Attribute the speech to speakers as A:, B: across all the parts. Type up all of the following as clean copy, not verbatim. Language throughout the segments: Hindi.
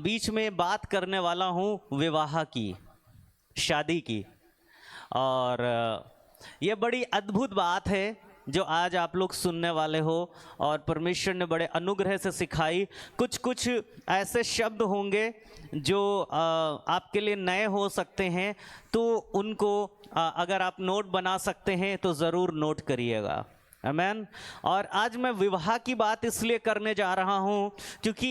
A: बीच में बात करने वाला हूँ विवाह की, शादी की। और ये बड़ी अद्भुत बात है जो आज आप लोग सुनने वाले हो, और परमेश्वर ने बड़े अनुग्रह से सिखाई। कुछ कुछ ऐसे शब्द होंगे जो आपके लिए नए हो सकते हैं, तो उनको अगर आप नोट बना सकते हैं तो ज़रूर नोट करिएगा। आमेन। और आज मैं विवाह की बात इसलिए करने जा रहा हूं क्योंकि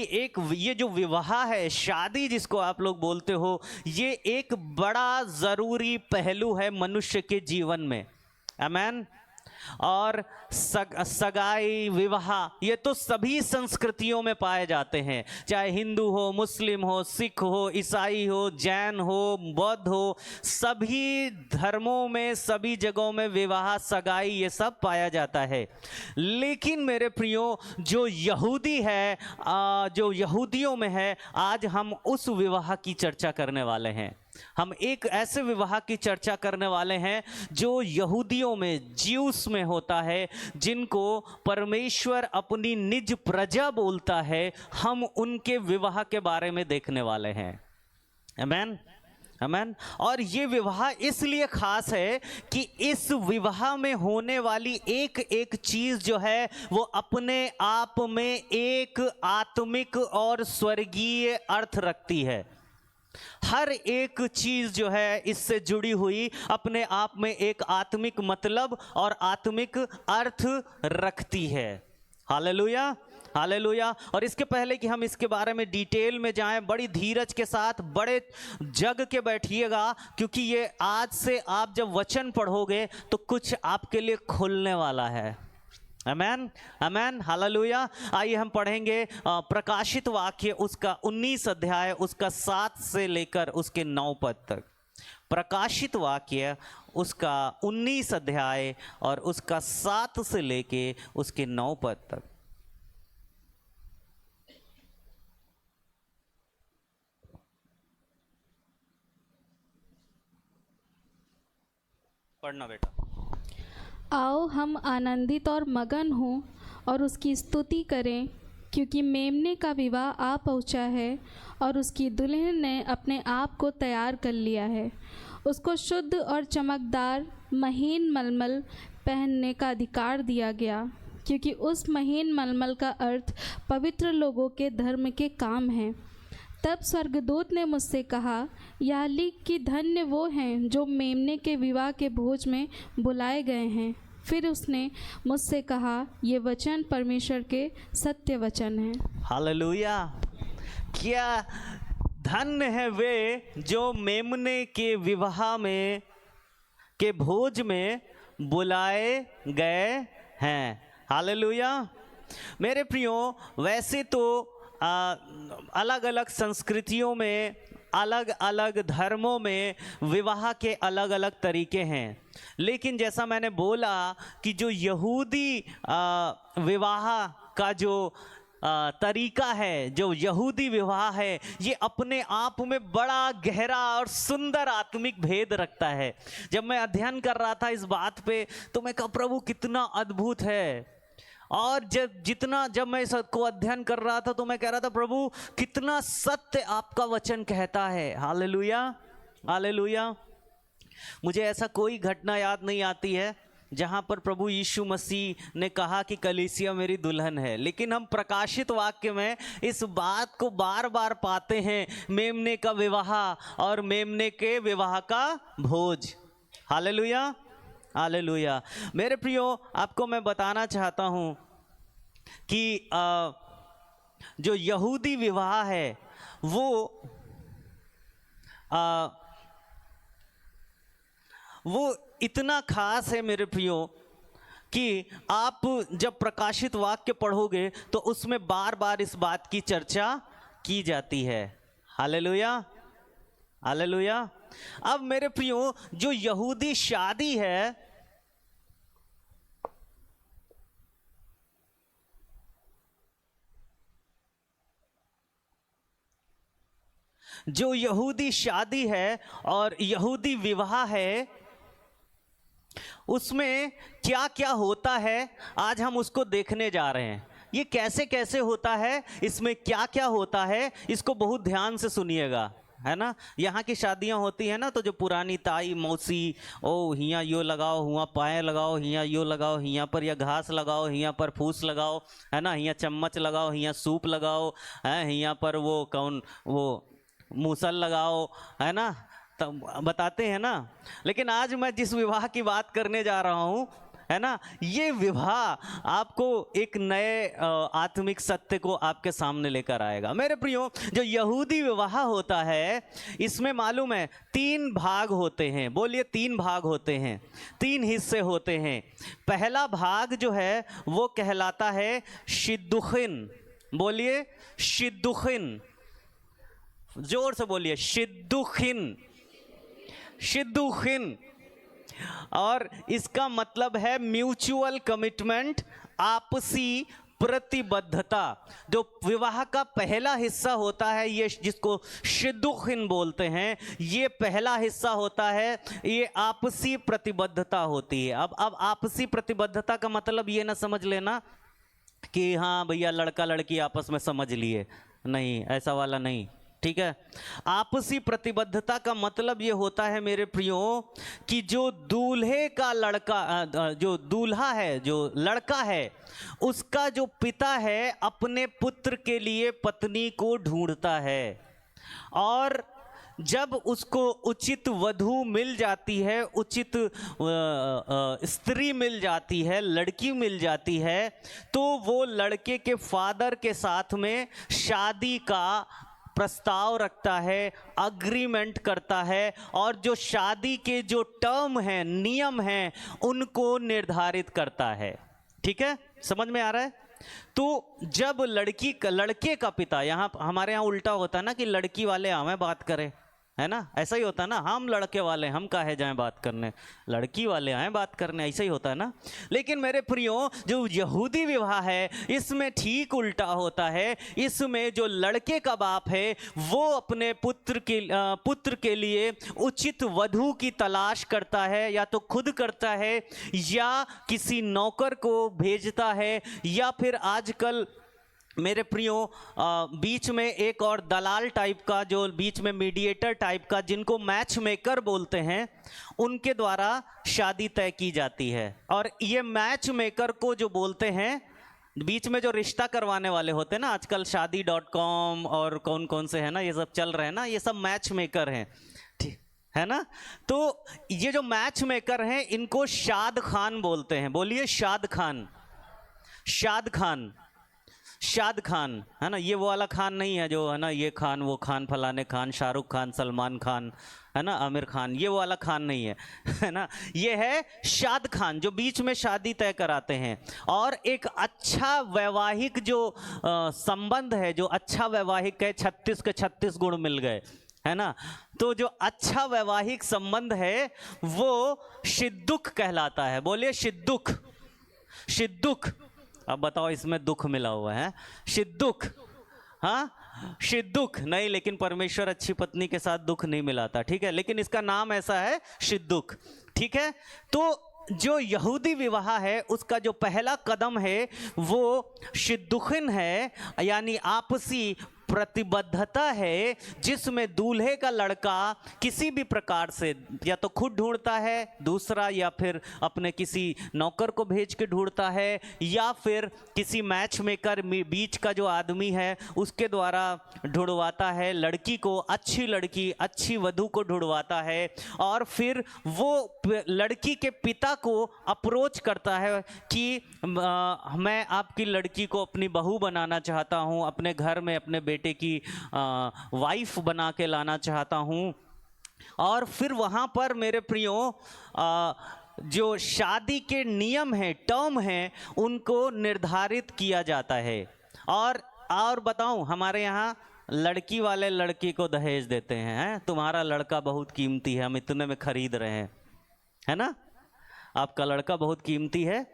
A: ये जो विवाह है, शादी जिसको आप लोग बोलते हो, ये एक बड़ा ज़रूरी पहलू है मनुष्य के जीवन में। आमेन। और सगाई, विवाह, ये तो सभी संस्कृतियों में पाए जाते हैं, चाहे हिंदू हो, मुस्लिम हो, सिख हो, ईसाई हो, जैन हो, बौद्ध हो, सभी धर्मों में, सभी जगहों में विवाह, सगाई, ये सब पाया जाता है। लेकिन मेरे प्रियो, जो यहूदी है, जो यहूदियों में है, आज हम उस विवाह की चर्चा करने वाले हैं। हम एक ऐसे विवाह की चर्चा करने वाले हैं जो यहूदियों में, ज्यूस में होता है, जिनको परमेश्वर अपनी निज प्रजा बोलता है। हम उनके विवाह के बारे में देखने वाले हैं। आमेन, आमेन। और ये विवाह इसलिए खास है कि इस विवाह में होने वाली एक एक चीज जो है वो अपने आप में एक आत्मिक और स्वर्गीय अर्थ रखती है। हर एक चीज जो है इससे जुड़ी हुई अपने आप में एक आत्मिक मतलब और आत्मिक अर्थ रखती है। Hallelujah, hallelujah. और इसके पहले कि हम इसके बारे में डिटेल में जाएं, बड़ी धीरज के साथ, बड़े जग के बैठिएगा, क्योंकि ये आज से आप जब वचन पढ़ोगे तो कुछ आपके लिए खुलने वाला है। आमेन, आमेन, हालेलुया। आइए हम पढ़ेंगे प्रकाशित वाक्य उसका 19 अध्याय, उसका 7 से लेकर उसके 9 पद तक। प्रकाशित वाक्य उसका 19 अध्याय और उसका 7 से लेके उसके 9 पद तक। पढ़ना बेटा।
B: आओ हम आनंदित और मगन हों और उसकी स्तुति करें, क्योंकि मेमने का विवाह आ पहुंचा है और उसकी दुल्हन ने अपने आप को तैयार कर लिया है। उसको शुद्ध और चमकदार महीन मलमल पहनने का अधिकार दिया गया, क्योंकि उस महीन मलमल का अर्थ पवित्र लोगों के धर्म के काम है। तब स्वर्गदूत ने मुझसे कहा, यह लिख कि धन्य वो हैं जो मेमने के विवाह के भोज में बुलाए गए हैं। फिर उसने मुझसे कहा, ये वचन परमेश्वर के सत्य वचन हैं।
A: हालेलुया। क्या धन्य है वे जो मेमने के विवाह में के भोज में बुलाए गए हैं। हालेलुया। मेरे प्रियो, वैसे तो अलग अलग संस्कृतियों में, अलग अलग धर्मों में विवाह के अलग अलग तरीके हैं, लेकिन जैसा मैंने बोला कि जो यहूदी विवाह का जो तरीका है, जो यहूदी विवाह है, ये अपने आप में बड़ा गहरा और सुंदर आत्मिक भेद रखता है। जब मैं अध्ययन कर रहा था इस बात पे तो मैं कहा, प्रभु कितना अद्भुत है। और जब मैं इसको अध्ययन कर रहा था तो मैं कह रहा था, प्रभु कितना सत्य आपका वचन कहता है। Hallelujah, hallelujah. मुझे ऐसा कोई घटना याद नहीं आती है जहां पर प्रभु यीशु मसीह ने कहा कि कलीसिया मेरी दुल्हन है, लेकिन हम प्रकाशित वाक्य में इस बात को बार बार पाते हैं, मेमने का विवाह और मेमने के विवाह का भोज। हालेलुया, हालेलुया। मेरे प्रियो, आपको मैं बताना चाहता हूं कि जो यहूदी विवाह है वो इतना खास है मेरे प्रियो कि आप जब प्रकाशित वाक्य पढ़ोगे तो उसमें बार बार इस बात की चर्चा की जाती है। Hallelujah, hallelujah. अब मेरे प्रियो, जो यहूदी शादी है, जो यहूदी शादी है और यहूदी विवाह है, उसमें क्या क्या होता है आज हम उसको देखने जा रहे हैं। ये कैसे कैसे होता है, इसमें क्या क्या होता है, इसको बहुत ध्यान से सुनिएगा, है ना। यहाँ की शादियाँ होती है ना, तो जो पुरानी ताई मौसी, ओ हियाँ यो लगाओ, हुआ पाए लगाओ, हियाँ यो लगाओ, हियाँ पर या घास लगाओ, हियाँ पर फूस लगाओ, है ना, हियाँ चम्मच लगाओ, हियाँ सूप लगाओ, है हियाँ पर वो कौन वो मूसल लगाओ, है ना, तब बताते हैं ना। लेकिन आज मैं जिस विवाह की बात करने जा रहा हूँ, है ना, ये विवाह आपको एक नए आत्मिक सत्य को आपके सामने लेकर आएगा। मेरे प्रियो, जो यहूदी विवाह होता है, इसमें मालूम है 3 भाग होते हैं। बोलिए 3 भाग होते हैं, 3 हिस्से होते हैं। पहला भाग जो है वो कहलाता है शिद्दुखिन। बोलिए शिद्दुखिन, जोर से बोलिए शिद्दुखिन, शिद्दुखिन। और इसका मतलब है म्यूचुअल कमिटमेंट, आपसी प्रतिबद्धता। जो विवाह का पहला हिस्सा होता है, ये जिसको शिद्दुखिन बोलते हैं, ये पहला हिस्सा होता है, ये आपसी प्रतिबद्धता होती है। अब आपसी प्रतिबद्धता का मतलब ये ना समझ लेना कि हाँ भैया लड़का लड़की आपस में समझ लिए, नहीं, ऐसा वाला नहीं, ठीक है। आपसी प्रतिबद्धता का मतलब ये होता है मेरे प्रियो कि जो दूल्हे का लड़का, जो दूल्हा है, जो लड़का है, उसका जो पिता है अपने पुत्र के लिए पत्नी को ढूंढता है, और जब उसको उचित वधू मिल जाती है, उचित स्त्री मिल जाती है, लड़की मिल जाती है, तो वो लड़के के फादर के साथ में शादी का प्रस्ताव रखता है, अग्रीमेंट करता है, और जो शादी के जो टर्म हैं, नियम हैं, उनको निर्धारित करता है। ठीक है, समझ में आ रहा है। तो जब लड़के का पिता, यहाँ हमारे यहाँ उल्टा होता है ना कि लड़की वाले हमें बात करें, है ना, ऐसा ही होता है ना, हम लड़के वाले हम काहे जाएं बात करने, लड़की वाले आए बात करने, ऐसा ही होता है ना। लेकिन मेरे प्रियो, जो यहूदी विवाह है, इसमें ठीक उल्टा होता है। इसमें जो लड़के का बाप है वो अपने पुत्र के लिए उचित वधू की तलाश करता है, या तो खुद करता है, या किसी नौकर को भेजता है, या फिर आजकल मेरे प्रियो बीच में एक और दलाल टाइप का, जो बीच में मीडिएटर टाइप का, जिनको मैच मेकर बोलते हैं, उनके द्वारा शादी तय की जाती है। और ये मैच मेकर को जो बोलते हैं, बीच में जो रिश्ता करवाने वाले होते हैं ना, आजकल शादी.com और कौन कौन से है ना, ये सब चल रहे हैं ना, ये सब मैच मेकर हैं, ठीक है ना। तो ये जो मैच मेकर हैं, इनको शाद खान बोलते हैं। बोलिए शाद खान, शाद खान, शाद खान, है ना। ये वो वाला खान नहीं है जो, है ना, ये खान वो खान, फलाने खान, शाहरुख खान, सलमान खान, है ना, आमिर खान, ये वो वाला खान नहीं है, है ना। ये है शाद खान, जो बीच में शादी तय कराते हैं। और एक अच्छा वैवाहिक जो संबंध है, जो अच्छा वैवाहिक है, 36 के 36 गुण मिल गए, है ना। तो जो अच्छा वैवाहिक संबंध है वो शिद्दुख कहलाता है। बोलिए शिद्दुख, शिद्दुख। अब बताओ, इसमें दुख मिला हुआ है, शिद्दुख, हाँ शिद्दुख नहीं, लेकिन परमेश्वर अच्छी पत्नी के साथ दुख नहीं मिलाता, ठीक है, लेकिन इसका नाम ऐसा है शिद्दुख, ठीक है। तो जो यहूदी विवाह है, उसका जो पहला कदम है वो शिद्दुखिन है, यानी आपसी प्रतिबद्धता है, जिसमें दूल्हे का लड़का किसी भी प्रकार से या तो खुद ढूंढता है दूसरा, या फिर अपने किसी नौकर को भेज के ढूंढता है, या फिर किसी मैच मेकर बीच का जो आदमी है उसके द्वारा ढूंढवाता है लड़की को, अच्छी लड़की, अच्छी वधू को ढूंढवाता है। और फिर वो लड़की के पिता को अप्रोच करता है कि मैं आपकी लड़की को अपनी बहू बनाना चाहता हूँ, अपने घर में अपने बेटे की वाइफ बना के लाना चाहता हूं। और फिर वहां पर मेरे प्रियो जो शादी के नियम हैं, टर्म हैं, उनको निर्धारित किया जाता है। और बताऊं, हमारे यहाँ लड़की वाले लड़की को दहेज देते हैं, तुम्हारा लड़का बहुत कीमती है, हम इतने में खरीद रहे हैं, है ना, आपका लड़का बहुत कीमती है,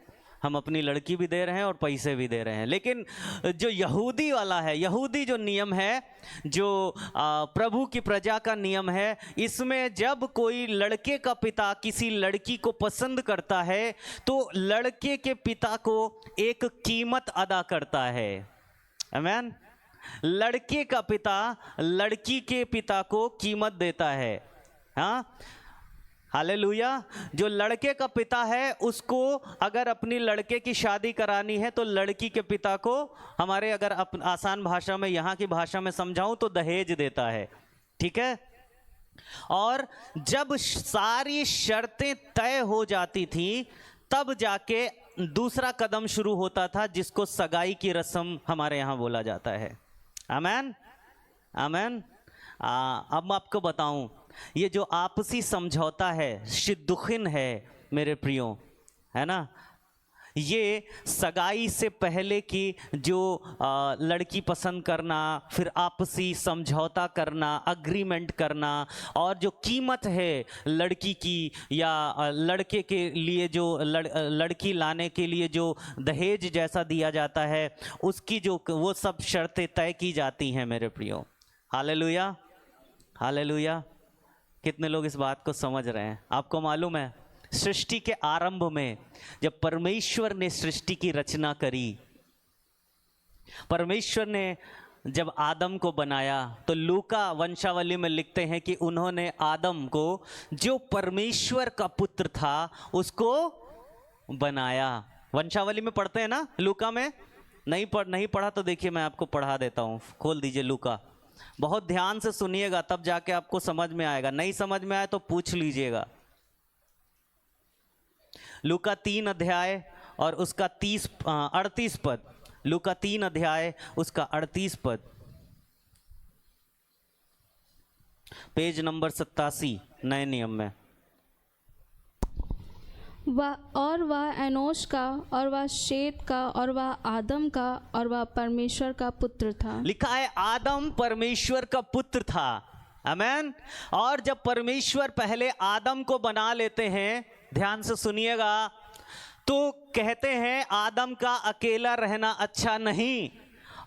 A: हम अपनी लड़की भी दे रहे हैं और पैसे भी दे रहे हैं। लेकिन जो यहूदी वाला है, यहूदी जो नियम है, जो प्रभु की प्रजा का नियम है, इसमें जब कोई लड़के का पिता किसी लड़की को पसंद करता है तो लड़के के पिता को एक कीमत अदा करता है। आमीन। लड़के का पिता लड़की के पिता को कीमत देता है। हाँ, हालेलुया। जो लड़के का पिता है उसको अगर अपनी लड़के की शादी करानी है तो लड़की के पिता को, हमारे अगर आसान भाषा में, यहाँ की भाषा में समझाऊं तो दहेज देता है। ठीक है। और जब सारी शर्तें तय हो जाती थी तब जाके दूसरा कदम शुरू होता था, जिसको सगाई की रस्म हमारे यहाँ बोला जाता है। आमीन, आमीन। अब मैं आपको बताऊं, ये जो आपसी समझौता है, शिद्दुखिन है मेरे प्रियो, है ना, ये सगाई से पहले की जो लड़की पसंद करना, फिर आपसी समझौता करना, अग्रीमेंट करना, और जो कीमत है लड़की की या लड़के के लिए जो लड़की लाने के लिए जो दहेज जैसा दिया जाता है, उसकी जो वो सब शर्तें तय की जाती हैं मेरे प्रियो। Hallelujah, hallelujah. कितने लोग इस बात को समझ रहे हैं? आपको मालूम है, सृष्टि के आरंभ में जब परमेश्वर ने सृष्टि की रचना करी, परमेश्वर ने जब आदम को बनाया, तो लूका वंशावली में लिखते हैं कि उन्होंने आदम को, जो परमेश्वर का पुत्र था, उसको बनाया। वंशावली में पढ़ते हैं ना, लूका में। नहीं पढ़ा तो देखिए मैं आपको पढ़ा देता हूँ। खोल दीजिए लूका, बहुत ध्यान से सुनिएगा, तब जाके आपको समझ में आएगा। नहीं समझ में आए तो पूछ लीजिएगा। लूका 3 अध्याय और उसका 38 पद। लूका 3 अध्याय उसका 38 पद, पेज नंबर 87 नए नियम में।
B: वह एनोश का, और वह शेत का, और वह आदम का, और वह परमेश्वर का पुत्र था। लिखा है
A: आदम परमेश्वर का पुत्र था। आमीन। और जब परमेश्वर पहले आदम को बना लेते हैं, ध्यान से सुनिएगा, तो कहते हैं आदम का अकेला रहना अच्छा नहीं,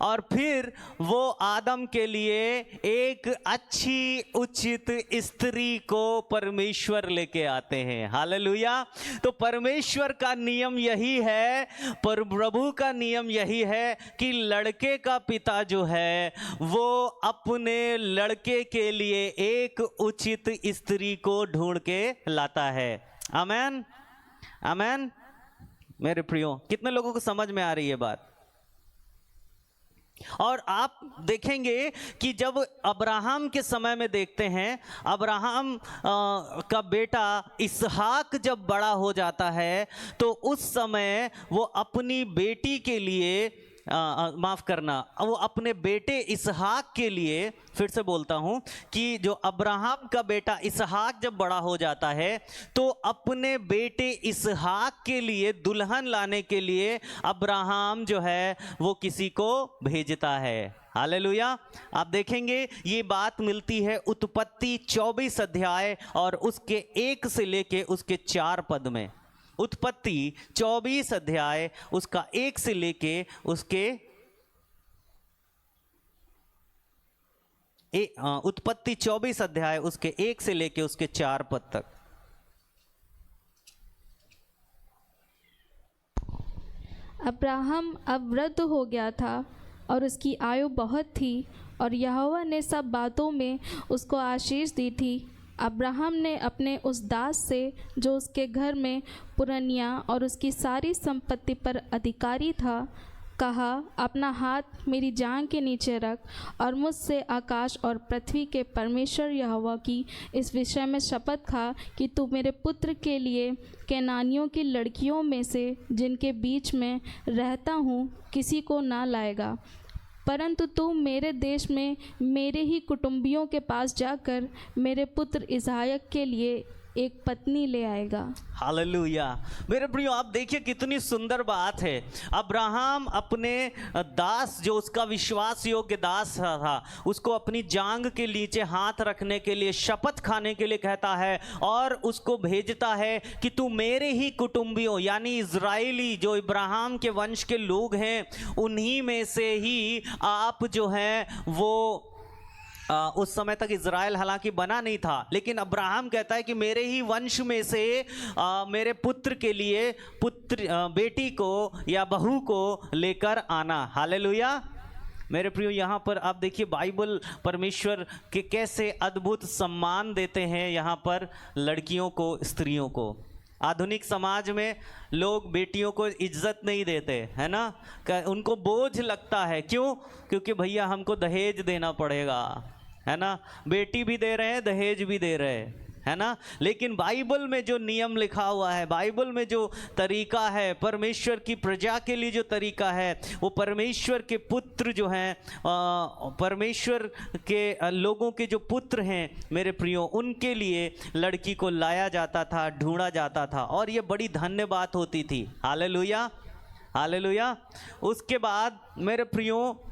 A: और फिर वो आदम के लिए एक अच्छी उचित स्त्री को परमेश्वर लेके आते हैं। हालेलुया। तो परमेश्वर का नियम यही है, पर प्रभु का नियम यही है कि लड़के का पिता जो है वो अपने लड़के के लिए एक उचित स्त्री को ढूंढ के लाता है। आमीन, आमीन। मेरे प्रियो, कितने लोगों को समझ में आ रही है बात? और आप देखेंगे कि जब अब्राहम के समय में देखते हैं, अब्राहम का बेटा इसहाक जब बड़ा हो जाता है, तो उस समय वो अपनी बेटी के लिए माफ़ करना, वो अपने बेटे इसहाक के लिए, फिर से बोलता हूँ कि जो अब्राहम का बेटा इसहाक जब बड़ा हो जाता है, तो अपने बेटे इसहाक के लिए दुल्हन लाने के लिए अब्राहम जो है वो किसी को भेजता है। हालेलुया। आप देखेंगे ये बात मिलती है उत्पत्ति 24 अध्याय और उसके 1 से लेके उसके 4 पद में। उत्पत्ति 24 अध्याय उसका 1 से लेके उसके उत्पत्ति 24 अध्याय उसके 1 से लेके उसके 4 पद तक।
B: अब्राहम अब वृद्ध हो गया था और उसकी आयु बहुत थी, और यहोवा ने सब बातों में उसको आशीष दी थी। अब्राहम ने अपने उस दास से, जो उसके घर में पुरनिया और उसकी सारी संपत्ति पर अधिकारी था, कहा, अपना हाथ मेरी जांघ के नीचे रख और मुझसे आकाश और पृथ्वी के परमेश्वर यहोवा की इस विषय में शपथ खा कि तू मेरे पुत्र के लिए केनानियों की लड़कियों में से, जिनके बीच में रहता हूँ, किसी को ना लाएगा, परंतु तू मेरे देश में मेरे ही कुटुंबियों के पास जाकर मेरे पुत्र इसहाक के लिए एक पत्नी ले आएगा।
A: हालेलुया। मेरे प्रियो, आप देखिए कितनी सुंदर बात है। अब्राहम अपने दास, जो उसका विश्वास योग्य दास था, उसको अपनी जांग के नीचे हाथ रखने के लिए, शपथ खाने के लिए कहता है और उसको भेजता है कि तू मेरे ही कुटुंबियों यानी इजराइली जो इब्राहिम के वंश के लोग हैं उन्हीं में से ही आप जो है वो उस समय तक इज़राइल हालांकि बना नहीं था, लेकिन अब्राहम कहता है कि मेरे ही वंश में से मेरे पुत्र के लिए बेटी को या बहू को लेकर आना। हालेलुया। मेरे प्रियो, यहाँ पर आप देखिए बाइबल परमेश्वर के कैसे अद्भुत सम्मान देते हैं यहाँ पर लड़कियों को, स्त्रियों को। आधुनिक समाज में लोग बेटियों को इज्जत नहीं देते, है ना, उनको बोझ लगता है। क्यों? क्योंकि भैया हमको दहेज देना पड़ेगा, है ना, बेटी भी दे रहे हैं, दहेज भी दे रहे हैं, है ना। लेकिन बाइबल में जो नियम लिखा हुआ है, बाइबल में जो तरीका है, परमेश्वर की प्रजा के लिए जो तरीका है, वो परमेश्वर के पुत्र जो हैं, परमेश्वर के लोगों के जो पुत्र हैं मेरे प्रियो, उनके लिए लड़की को लाया जाता था, ढूंढा जाता था, और ये बड़ी धन्य बात होती थी। Hallelujah, hallelujah. उसके बाद मेरे प्रियो,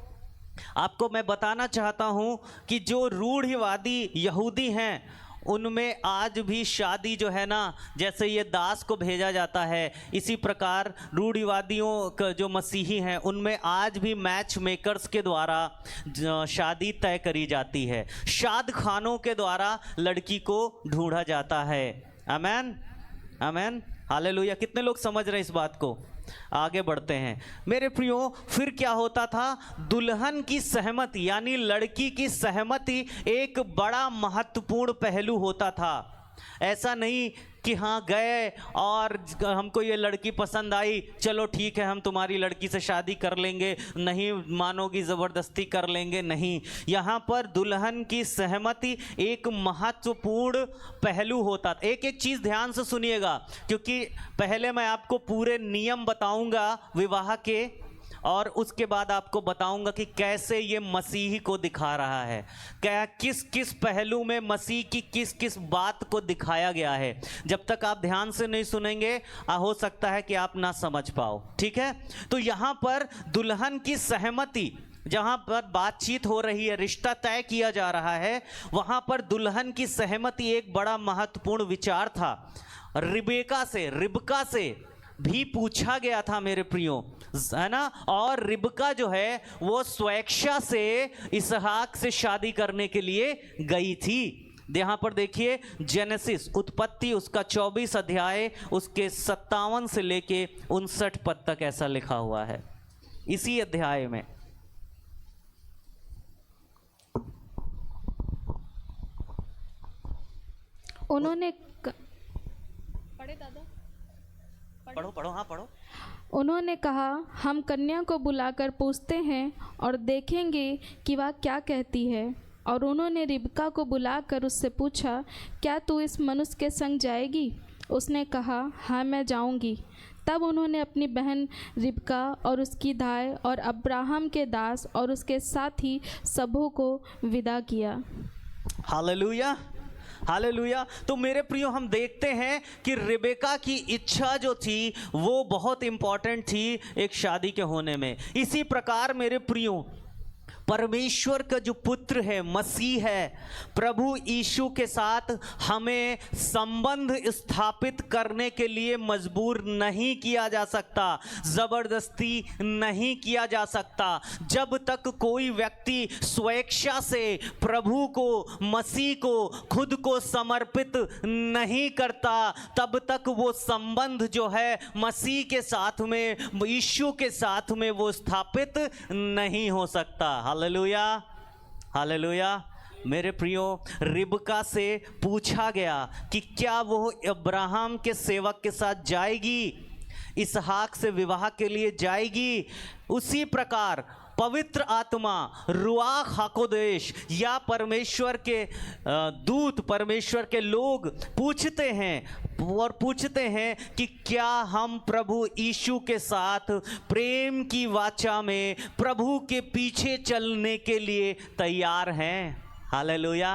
A: आपको मैं बताना चाहता हूं कि जो रूढ़िवादी यहूदी हैं उनमें आज भी शादी जो है ना, जैसे ये दास को भेजा जाता है, इसी प्रकार रूढ़िवादियों का जो मसीही हैं उनमें आज भी मैच मेकर्स के द्वारा शादी तय करी जाती है, शाद खानों के द्वारा लड़की को ढूंढा जाता है। आमेन, आमेन, हालेलुया। कितने लोग समझ रहे हैं इस बात को? आगे बढ़ते हैं मेरे प्रियो। फिर क्या होता था? दुल्हन की सहमति यानी लड़की की सहमति एक बड़ा महत्वपूर्ण पहलू होता था। ऐसा नहीं कि हाँ गए और हमको ये लड़की पसंद आई, चलो ठीक है हम तुम्हारी लड़की से शादी कर लेंगे, नहीं मानोगी ज़बरदस्ती कर लेंगे, नहीं। यहाँ पर दुल्हन की सहमति एक महत्वपूर्ण पहलू होता था। एक एक चीज़ ध्यान से सुनिएगा, क्योंकि पहले मैं आपको पूरे नियम बताऊंगा विवाह के, और उसके बाद आपको बताऊंगा कि कैसे ये मसीह को दिखा रहा है, क्या किस किस पहलू में मसीह की किस किस बात को दिखाया गया है। जब तक आप ध्यान से नहीं सुनेंगे हो सकता है कि आप ना समझ पाओ, ठीक है। तो यहाँ पर दुल्हन की सहमति, जहाँ पर बातचीत हो रही है, रिश्ता तय किया जा रहा है, वहाँ पर दुल्हन की सहमति एक बड़ा महत्वपूर्ण विचार था। रिबका से भी पूछा गया था मेरे प्रियो, है ना, और रिबका जो है वो स्वेच्छा से इसहाक से शादी करने के लिए गई थी। यहाँ पर देखिए जेनेसिस, उत्पत्ति, उसका 24 अध्याय, उसके 57 से लेके 59 पद तक ऐसा लिखा हुआ है इसी अध्याय में।
B: उन्होंने पढ़े दादा,
A: पढ़ो पढ़ो, हाँ पढ़ो।
B: उन्होंने कहा, हम कन्या को बुलाकर पूछते हैं और देखेंगे कि वह क्या कहती है। और उन्होंने रिबका को बुलाकर उससे पूछा, क्या तू इस मनुष्य के संग जाएगी? उसने कहा, हाँ मैं जाऊंगी। तब उन्होंने अपनी बहन रिबका और उसकी दाई और अब्राहम के दास और उसके साथी सबों को विदा किया।
A: Hallelujah, hallelujah. तो मेरे प्रियो, हम देखते हैं कि रिबेका की इच्छा जो थी वो बहुत इंपॉर्टेंट थी एक शादी के होने में। इसी प्रकार मेरे प्रियो, परमेश्वर का जो पुत्र है, मसीह है, प्रभु यीशु के साथ हमें संबंध स्थापित करने के लिए मजबूर नहीं किया जा सकता, ज़बरदस्ती नहीं किया जा सकता। जब तक कोई व्यक्ति स्वेच्छा से प्रभु को, मसीह को, खुद को समर्पित नहीं करता, तब तक वो संबंध जो है मसीह के साथ में, यीशु के साथ में वो स्थापित नहीं हो सकता। हालेलुया, हालेलुया। मेरे प्रियो, रिबका से पूछा गया कि क्या वो अब्राहम के सेवक के साथ जाएगी, इसहाक से विवाह के लिए जाएगी। उसी प्रकार पवित्र आत्मा, रुआख हाकोदेश या परमेश्वर के दूत, परमेश्वर के लोग पूछते हैं कि क्या हम प्रभु यीशु के साथ प्रेम की वाचा में प्रभु के पीछे चलने के लिए तैयार हैं। हालेलुया।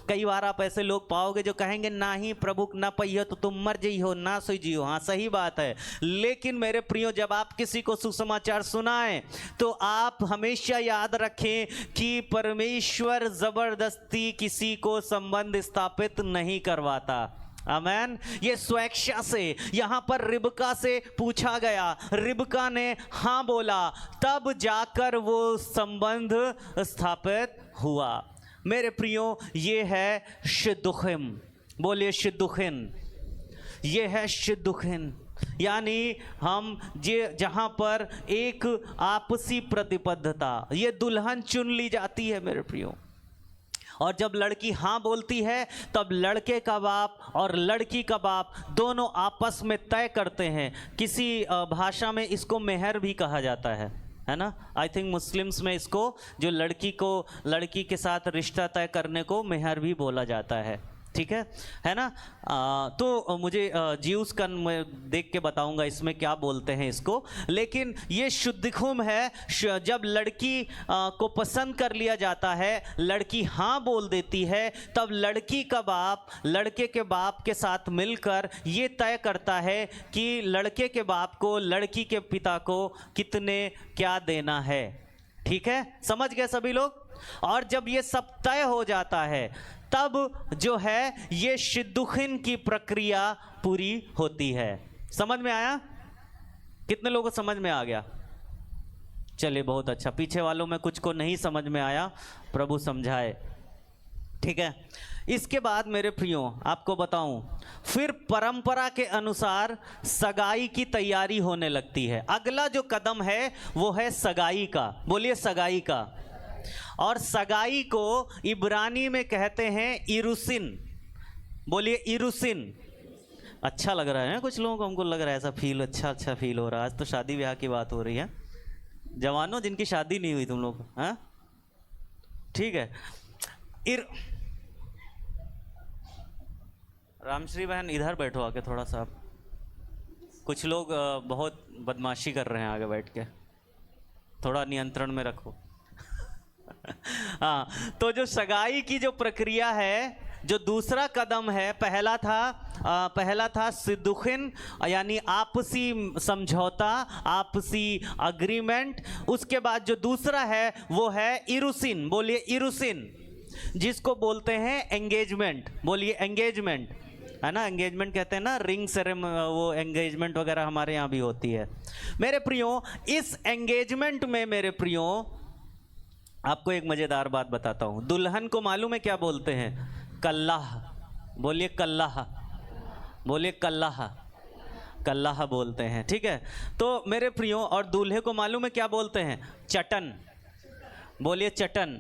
A: कई बार आप ऐसे लोग पाओगे जो कहेंगे ना ही प्रभु ना पहियो तो तुम मर जी हो ना सोई जियो। हाँ सही बात है, लेकिन मेरे प्रियो जब आप किसी को सुसमाचार सुनाएं तो आप हमेशा याद रखें कि परमेश्वर जबरदस्ती किसी को संबंध स्थापित नहीं करवाता। आमेन। ये स्वेच्छा से, यहां पर रिबका से पूछा गया, रिबका ने हाँ बोला, तब जाकर वो संबंध स्थापित हुआ। मेरे प्रियो ये है शिदुखिम, बोलिए शिदुखिन, ये है शिदुखिन, यानी हम ये जहां पर एक आपसी प्रतिबद्धता, ये दुल्हन चुन ली जाती है मेरे प्रियो। और जब लड़की हाँ बोलती है तब लड़के का बाप और लड़की का बाप दोनों आपस में तय करते हैं। किसी भाषा में इसको मेहर भी कहा जाता है ना। आई थिंक मुस्लिम्स में इसको जो लड़की के साथ रिश्ता तय करने को मेहर भी बोला जाता है, ठीक है ना। तो मुझे जीउस का मैं देख के बताऊंगा इसमें क्या बोलते हैं इसको, लेकिन ये शुद्धिखुम है। जब लड़की को पसंद कर लिया जाता है, लड़की हाँ बोल देती है, तब लड़की का बाप लड़के के बाप के साथ मिलकर ये तय करता है कि लड़के के बाप को लड़की के पिता को कितने क्या देना है। ठीक है, समझ गए सभी लोग। और जब ये सब तय हो जाता है तब जो है ये शिद्दुखिन की प्रक्रिया पूरी होती है। समझ में आया? कितने लोगों को समझ में आ गया? चलिए बहुत अच्छा। पीछे वालों में कुछ को नहीं समझ में आया, प्रभु समझाए। ठीक है, इसके बाद मेरे प्रियो आपको बताऊं, फिर परंपरा के अनुसार सगाई की तैयारी होने लगती है। अगला जो कदम है वो है सगाई का। बोलिए सगाई का। और सगाई को इब्रानी में कहते हैं इरुसिन। बोलिए इरुसिन। अच्छा लग रहा है कुछ लोगों को, हमको लग रहा है ऐसा फील, अच्छा फील हो रहा है। आज तो शादी ब्याह की बात हो रही है, जवानों जिनकी शादी नहीं हुई तुम लोग, हाँ ठीक है। रामश्री बहन इधर बैठो आके थोड़ा सा। कुछ लोग बहुत बदमाशी कर रहे हैं आगे बैठ के, थोड़ा नियंत्रण में रखो। हाँ, तो जो सगाई की जो प्रक्रिया है, जो दूसरा कदम है, पहला था सिद्दुखिन यानी आपसी समझौता, आपसी अग्रीमेंट। उसके बाद जो दूसरा है वो है इरुसिन। बोलिए इरुसिन, जिसको बोलते हैं एंगेजमेंट। बोलिए एंगेजमेंट, है ना। एंगेजमेंट कहते हैं ना, रिंग सेरेमनी, वो एंगेजमेंट वगैरह हमारे यहाँ भी होती है। मेरे प्रियो, इस एंगेजमेंट में मेरे प्रियो आपको एक मजेदार बात बताता हूं। दुल्हन को मालूम है क्या बोलते हैं? कल्लाह। बोलिए कल्लाह। बोलिए कल्लाह। कल्लाह बोलते हैं, ठीक है। तो मेरे प्रियो, और दूल्हे को मालूम है क्या बोलते हैं? चटन। बोलिए चटन।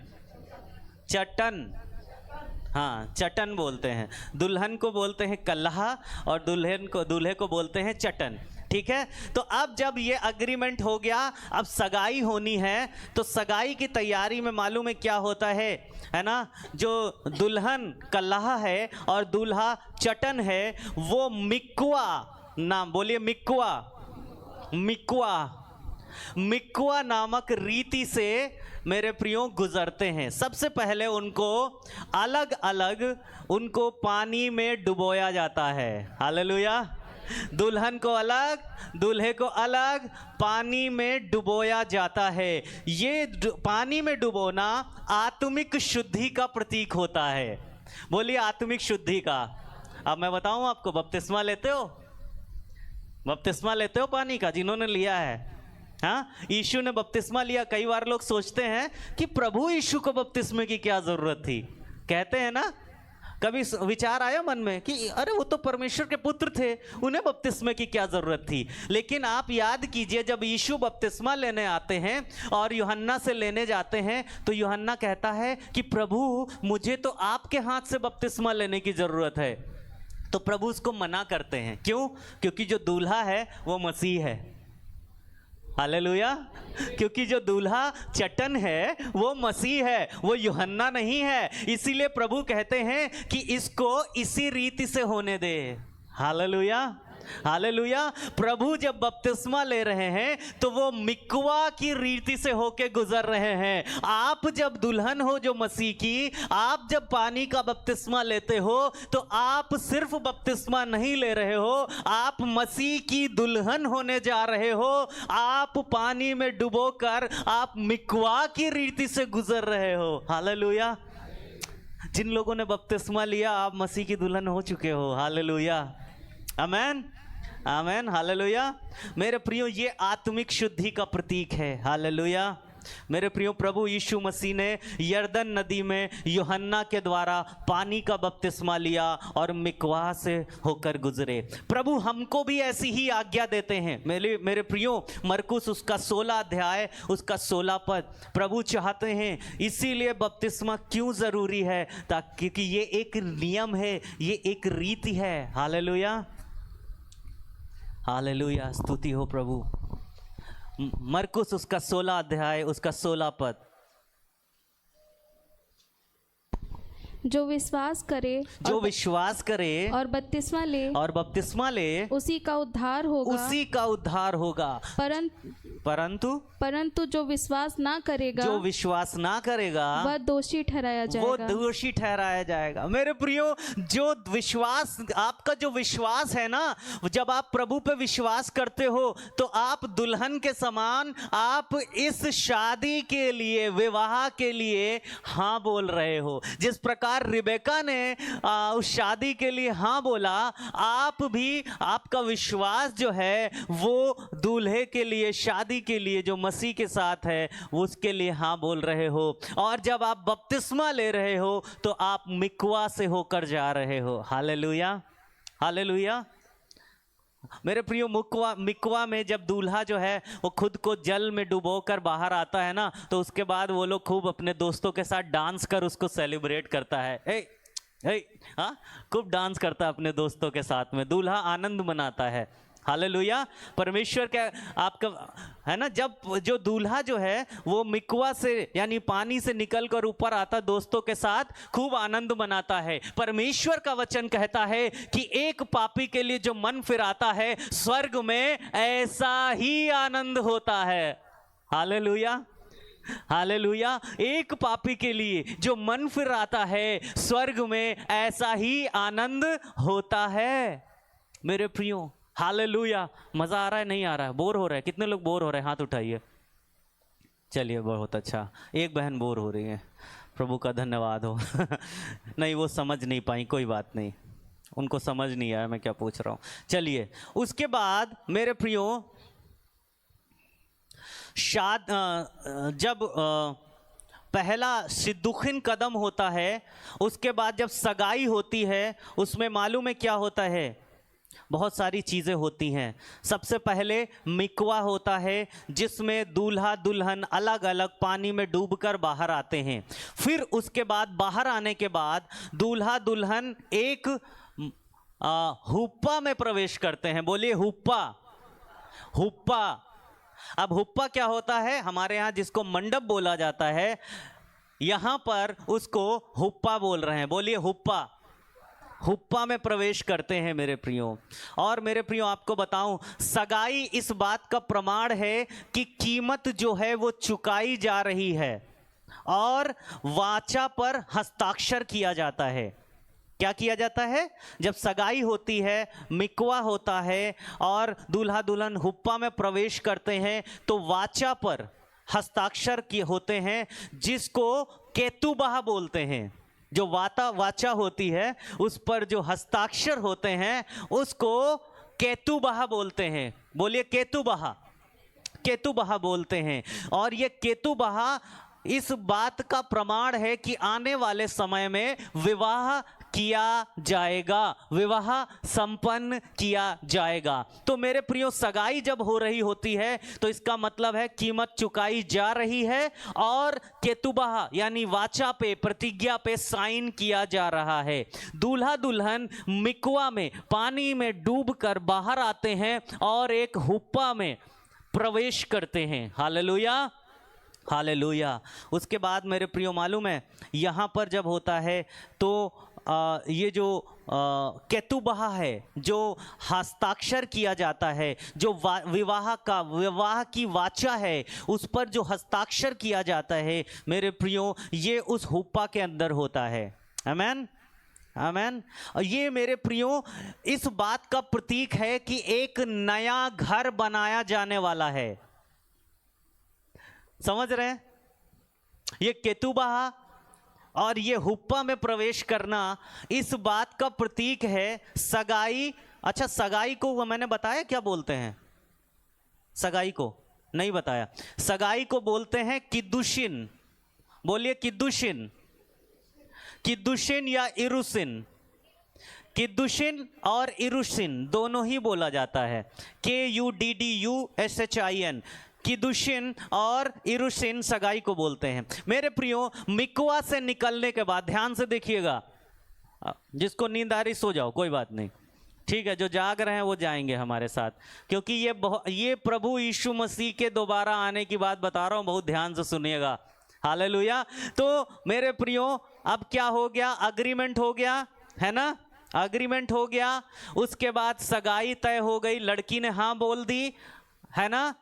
A: चटन, हाँ चटन बोलते हैं। दुल्हन को बोलते हैं कल्लाह और दूल्हे को बोलते हैं चटन। ठीक है, तो अब जब ये अग्रीमेंट हो गया, अब सगाई होनी है। तो सगाई की तैयारी में मालूम है क्या होता है ना। जो दुल्हन कल्लाह है और दूल्हा चटन है, वो मिक्वा नाम, बोलिए मिक्वा, मिक्वा, मिक्वा नामक रीति से मेरे प्रियो गुजरते हैं। सबसे पहले उनको अलग अलग उनको पानी में डुबोया जाता है। हालेलुया। दुल्हन को अलग, दूल्हे को अलग पानी में डुबोया जाता है। ये पानी में डुबोना आत्मिक शुद्धि का प्रतीक होता है। बोलिए आत्मिक शुद्धि का। अब मैं बताऊं आपको, बपतिस्मा लेते हो? बपतिस्मा लेते हो पानी का? जिन्होंने लिया है, हाँ, यीशु ने बपतिस्मा लिया। कई बार लोग सोचते हैं कि प्रभु यीशु को बपतिस्मे की क्या जरूरत थी। कहते हैं ना, कभी विचार आया मन में कि अरे वो तो परमेश्वर के पुत्र थे, उन्हें बपतिस्मे की क्या जरूरत थी। लेकिन आप याद कीजिए, जब यीशु बपतिस्मा लेने आते हैं और यूहन्ना से लेने जाते हैं, तो यूहन्ना कहता है कि प्रभु मुझे तो आपके हाथ से बपतिस्मा लेने की जरूरत है। तो प्रभु उसको मना करते हैं। क्यों? क्योंकि जो दूल्हा है वो मसीह है। हालेलुया। क्योंकि जो दूल्हा चटन है वो मसीह है, वो यूहन्ना नहीं है। इसीलिए प्रभु कहते हैं कि इसको इसी रीति से होने दे। हालेलुया। हालेलुया। प्रभु जब बपतिस्मा ले रहे हैं तो वो मिकवा की रीति से होके गुजर रहे हैं। आप जब दुल्हन हो जो मसीह की, आप जब पानी का बपतिस्मा लेते हो तो आप सिर्फ बपतिस्मा नहीं ले रहे हो, आप मसीह की दुल्हन होने जा रहे हो। आप पानी में डुबोकर आप मिकवा की रीति से गुजर रहे हो। हालेलुया। जिन लोगों ने बपतिस्मा लिया आप मसीह की दुल्हन हो चुके हो। हालेलुया, आमेन, आमेन, हालेलुया। मेरे प्रियो, ये आत्मिक शुद्धि का प्रतीक है। हालेलुया। मेरे प्रियो, प्रभु यीशु मसीह ने यरदन नदी में यूहन्ना के द्वारा पानी का बपतिस्मा लिया और मिकवा से होकर गुजरे। प्रभु हमको भी ऐसी ही आज्ञा देते हैं। मेरे प्रियो, मरकुस उसका 16 अध्याय उसका 16 पद, प्रभु चाहते हैं, इसीलिए बपतिस्मा क्यों जरूरी है, ताकि कि ये एक नियम है, ये एक रीति है। हालेलुया, हालेलुया, स्तुति हो प्रभु। मरकुस उसका 16 अध्याय उसका 16 पद,
B: जो विश्वास करे
A: जो विश्वास करे
B: और बपतिस्मा ले
A: और बपतिस्मा ले
B: उसी का उद्धार होगा,
A: उसी का उद्धार होगा। परंतु
B: जो विश्वास ना करेगा,
A: जो विश्वास ना करेगा
B: वह दोषी ठहराया जाएगा।
A: वो दोषी ठहराया जाएगा। मेरे प्रियो, जो विश्वास, आपका जो विश्वास है ना, जब आप प्रभु पे विश्वास करते हो तो आप दुल्हन के समान, आप इस शादी के लिए, विवाह के लिए हाँ बोल रहे हो। जिस प्रकार रिबेका ने उस शादी के लिए हाँ बोला, आप भी, आपका विश्वास जो है वो दूल्हे के लिए, शादी के लिए जो मसीह के साथ है, उसके लिए हाँ बोल रहे हो। और जब आप बपतिस्मा ले रहे हो तो आप मिकवा से होकर जा रहे हो। हालेलुया, हालेलुया। मेरे प्रियो, मिकवा में जब दूल्हा जो है वो खुद को जल में डुबोकर बाहर आता है ना, तो उसके बाद वो लोग खूब अपने दोस्तों के साथ डांस कर उसको सेलिब्रेट करता है। हाँ, खूब डांस करता है अपने दोस्तों के साथ में, दूल्हा आनंद मनाता है। हालेलुया। परमेश्वर का आपका है ना, जब जो दूल्हा जो है वो मिकवा से यानी पानी से निकलकर ऊपर आता, दोस्तों के साथ खूब आनंद मनाता है। परमेश्वर का वचन कहता है कि एक पापी के लिए जो मन फिराता है, स्वर्ग में ऐसा ही आनंद होता है। Hallelujah, hallelujah. एक पापी के लिए जो मन फिराता है, स्वर्ग में ऐसा ही आनंद होता है। मेरे प्रियो, हालेलुया। मजा आ रहा है, नहीं आ रहा है, बोर हो रहा है? कितने लोग बोर हो रहे हैं? हाथ उठाइए। चलिए, बहुत अच्छा। एक बहन बोर हो रही है, प्रभु का धन्यवाद हो। नहीं, वो समझ नहीं पाई, कोई बात नहीं, उनको समझ नहीं आया मैं क्या पूछ रहा हूँ। चलिए, उसके बाद मेरे प्रियो, जब पहला सिद्दुखिन कदम होता है, उसके बाद जब सगाई होती है, उसमें मालूम है क्या होता है? बहुत सारी चीज़ें होती हैं। सबसे पहले मिकवा होता है, जिसमें दूल्हा दुल्हन अलग अलग पानी में डूबकर बाहर आते हैं। फिर उसके बाद बाहर आने के बाद दूल्हा दुल्हन एक हुप्पा में प्रवेश करते हैं। बोलिए हुप्पा, हुप्पा। अब हुप्पा क्या होता है? हमारे यहाँ जिसको मंडप बोला जाता है, यहाँ पर उसको हुप्पा बोल रहे हैं। बोलिए हुप्पा, हुप्पा में प्रवेश करते हैं मेरे प्रियो। और मेरे प्रियो, आपको बताऊं, सगाई इस बात का प्रमाण है कि कीमत जो है वो चुकाई जा रही है और वाचा पर हस्ताक्षर किया जाता है। क्या किया जाता है? जब सगाई होती है, मिकवा होता है और दूल्हा दुल्हन हुप्पा में प्रवेश करते हैं, तो वाचा पर हस्ताक्षर किए होते हैं, जिसको केतुबाह बोलते हैं। जो वाचा होती है, उस पर जो हस्ताक्षर होते हैं, उसको केतुबाह बोलते हैं। बोलिए केतुबाह, केतुबाह बोलते हैं। और ये केतुबाह इस बात का प्रमाण है कि आने वाले समय में विवाह किया जाएगा, विवाह संपन्न किया जाएगा। तो मेरे प्रियो, सगाई जब हो रही होती है तो इसका मतलब है कीमत चुकाई जा रही है और केतुबाह यानी वाचा पे, प्रतिज्ञा पे साइन किया जा रहा है। दूल्हा दुल्हन मिकवा में पानी में डूबकर बाहर आते हैं और एक हुप्पा में प्रवेश करते हैं। Hallelujah, hallelujah. उसके बाद मेरे प्रियो, मालूम है यहाँ पर जब होता है तो ये जो केतुबहा है, जो हस्ताक्षर किया जाता है, जो विवाह की वाचा है, उस पर जो हस्ताक्षर किया जाता है मेरे प्रियो, ये उस हुप्पा के अंदर होता है। आमेन, आमेन। और ये मेरे प्रियो इस बात का प्रतीक है कि एक नया घर बनाया जाने वाला है। समझ रहे हैं? ये केतुबहा और ये हुप्पा में प्रवेश करना इस बात का प्रतीक है। सगाई, अच्छा सगाई को मैंने बताया क्या बोलते हैं? सगाई को नहीं बताया। सगाई को बोलते हैं किद्दुशिन। बोलिए किद्दुशिन। किद्दुशिन या इरुसिन। किद्दुशिन और इरुसिन दोनों ही बोला जाता है। KUDDUSHIN। किद्दुशिन और इरुसिन सगाई को बोलते हैं। मेरे प्रियो, मिकवा से निकलने के बाद, ध्यान से देखिएगा, जिसको नींद आ रही सो जाओ, कोई बात नहीं, ठीक है। जो जाग रहे हैं वो जाएंगे हमारे साथ, क्योंकि ये प्रभु यीशु मसीह के दोबारा आने की बात बता रहा हूं, बहुत ध्यान से सुनिएगा। हालेलुया। तो मेरे प्रियो, अब क्या हो गया? अग्रीमेंट हो गया, है ना? अग्रीमेंट हो गया, उसके बाद सगाई तय हो गई, लड़की ने हाँ बोल दी, है ना?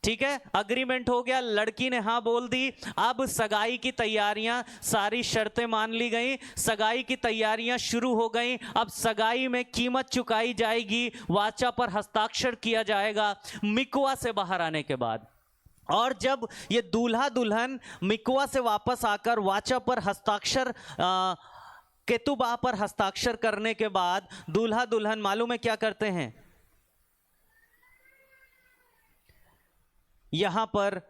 A: ठीक है, अग्रीमेंट हो गया, लड़की ने हाँ बोल दी। अब सगाई की तैयारियां, सारी शर्तें मान ली गई, सगाई की तैयारियां शुरू हो गई। अब सगाई में कीमत चुकाई जाएगी, वाचा पर हस्ताक्षर किया जाएगा मिकवा से बाहर आने के बाद। और जब ये दूल्हा दुल्हन मिकवा से वापस आकर वाचा पर हस्ताक्षर, केतुबहा पर हस्ताक्षर करने के बाद दूल्हा दुल्हन मालूम है क्या करते हैं? यहां पर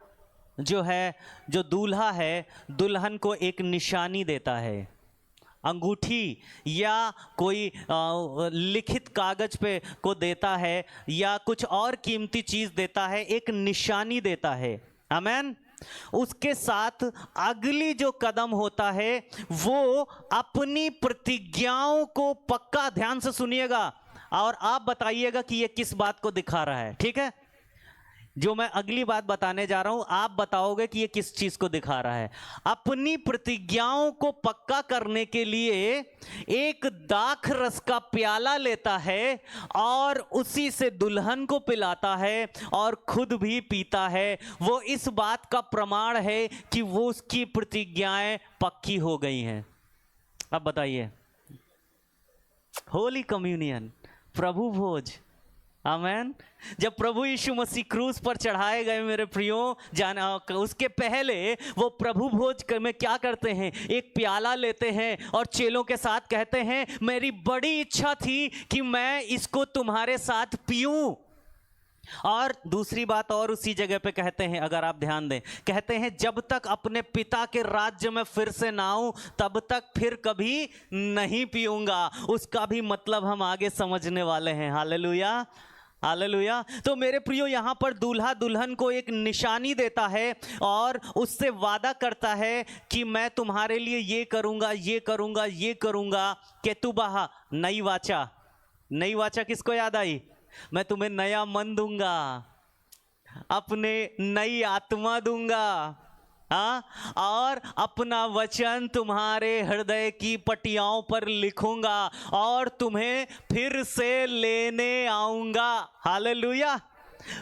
A: जो है, जो दूल्हा है दुल्हन को एक निशानी देता है, अंगूठी या कोई लिखित कागज पे को देता है, या कुछ और कीमती चीज देता है, एक निशानी देता है। आमेन। उसके साथ अगली जो कदम होता है वो अपनी प्रतिज्ञाओं को पक्का, ध्यान से सुनिएगा और आप बताइएगा कि ये किस बात को दिखा रहा है, ठीक है? जो मैं अगली बात बताने जा रहा हूं, आप बताओगे कि ये किस चीज को दिखा रहा है। अपनी प्रतिज्ञाओं को पक्का करने के लिए एक दाख रस का प्याला लेता है और उसी से दुल्हन को पिलाता है और खुद भी पीता है। वो इस बात का प्रमाण है कि वो उसकी प्रतिज्ञाएं पक्की हो गई हैं। अब बताइए, होली कम्युनियन, प्रभु भोज, आमेन। जब प्रभु यीशु मसीह क्रूस पर चढ़ाए गए मेरे प्रियो, जाना उसके पहले वो प्रभु भोज में क्या करते हैं? एक प्याला लेते हैं और चेलों के साथ कहते हैं, मेरी बड़ी इच्छा थी कि मैं इसको तुम्हारे साथ पीऊं। और दूसरी बात और उसी जगह पे कहते हैं, अगर आप ध्यान दें, कहते हैं जब तक अपने पिता के राज्य में फिर से ना आऊं तब तक फिर कभी नहीं पीऊंगा। उसका भी मतलब हम आगे समझने वाले हैं। Hallelujah, hallelujah. तो मेरे प्रियो, यहाँ पर दूल्हा दुल्हन को एक निशानी देता है और उससे वादा करता है कि मैं तुम्हारे लिए ये करूंगा, ये करूंगा, ये करूंगा। केतुबहा, नई वाचा। नई वाचा किसको याद आई? मैं तुम्हें नया मन दूंगा, अपने नई आत्मा दूंगा, हाँ, और अपना वचन तुम्हारे हृदय की पटियाओं पर लिखूंगा और तुम्हें फिर से लेने आऊंगा। हालेलुया,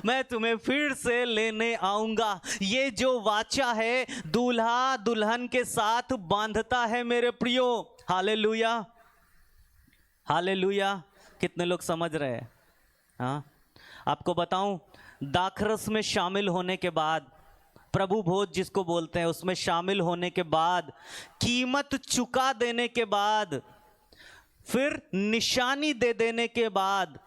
A: मैं तुम्हें फिर से लेने आऊंगा। ये जो वाचा है दूल्हा दुल्हन के साथ बांधता है मेरे प्रियो। Hallelujah, hallelujah. कितने लोग समझ रहे हैं? हाँ, आपको बताऊं, दाखरस में शामिल होने के बाद, प्रभु भोज जिसको बोलते हैं, उसमें शामिल होने के बाद, कीमत चुका देने के बाद, फिर निशानी दे देने के बाद,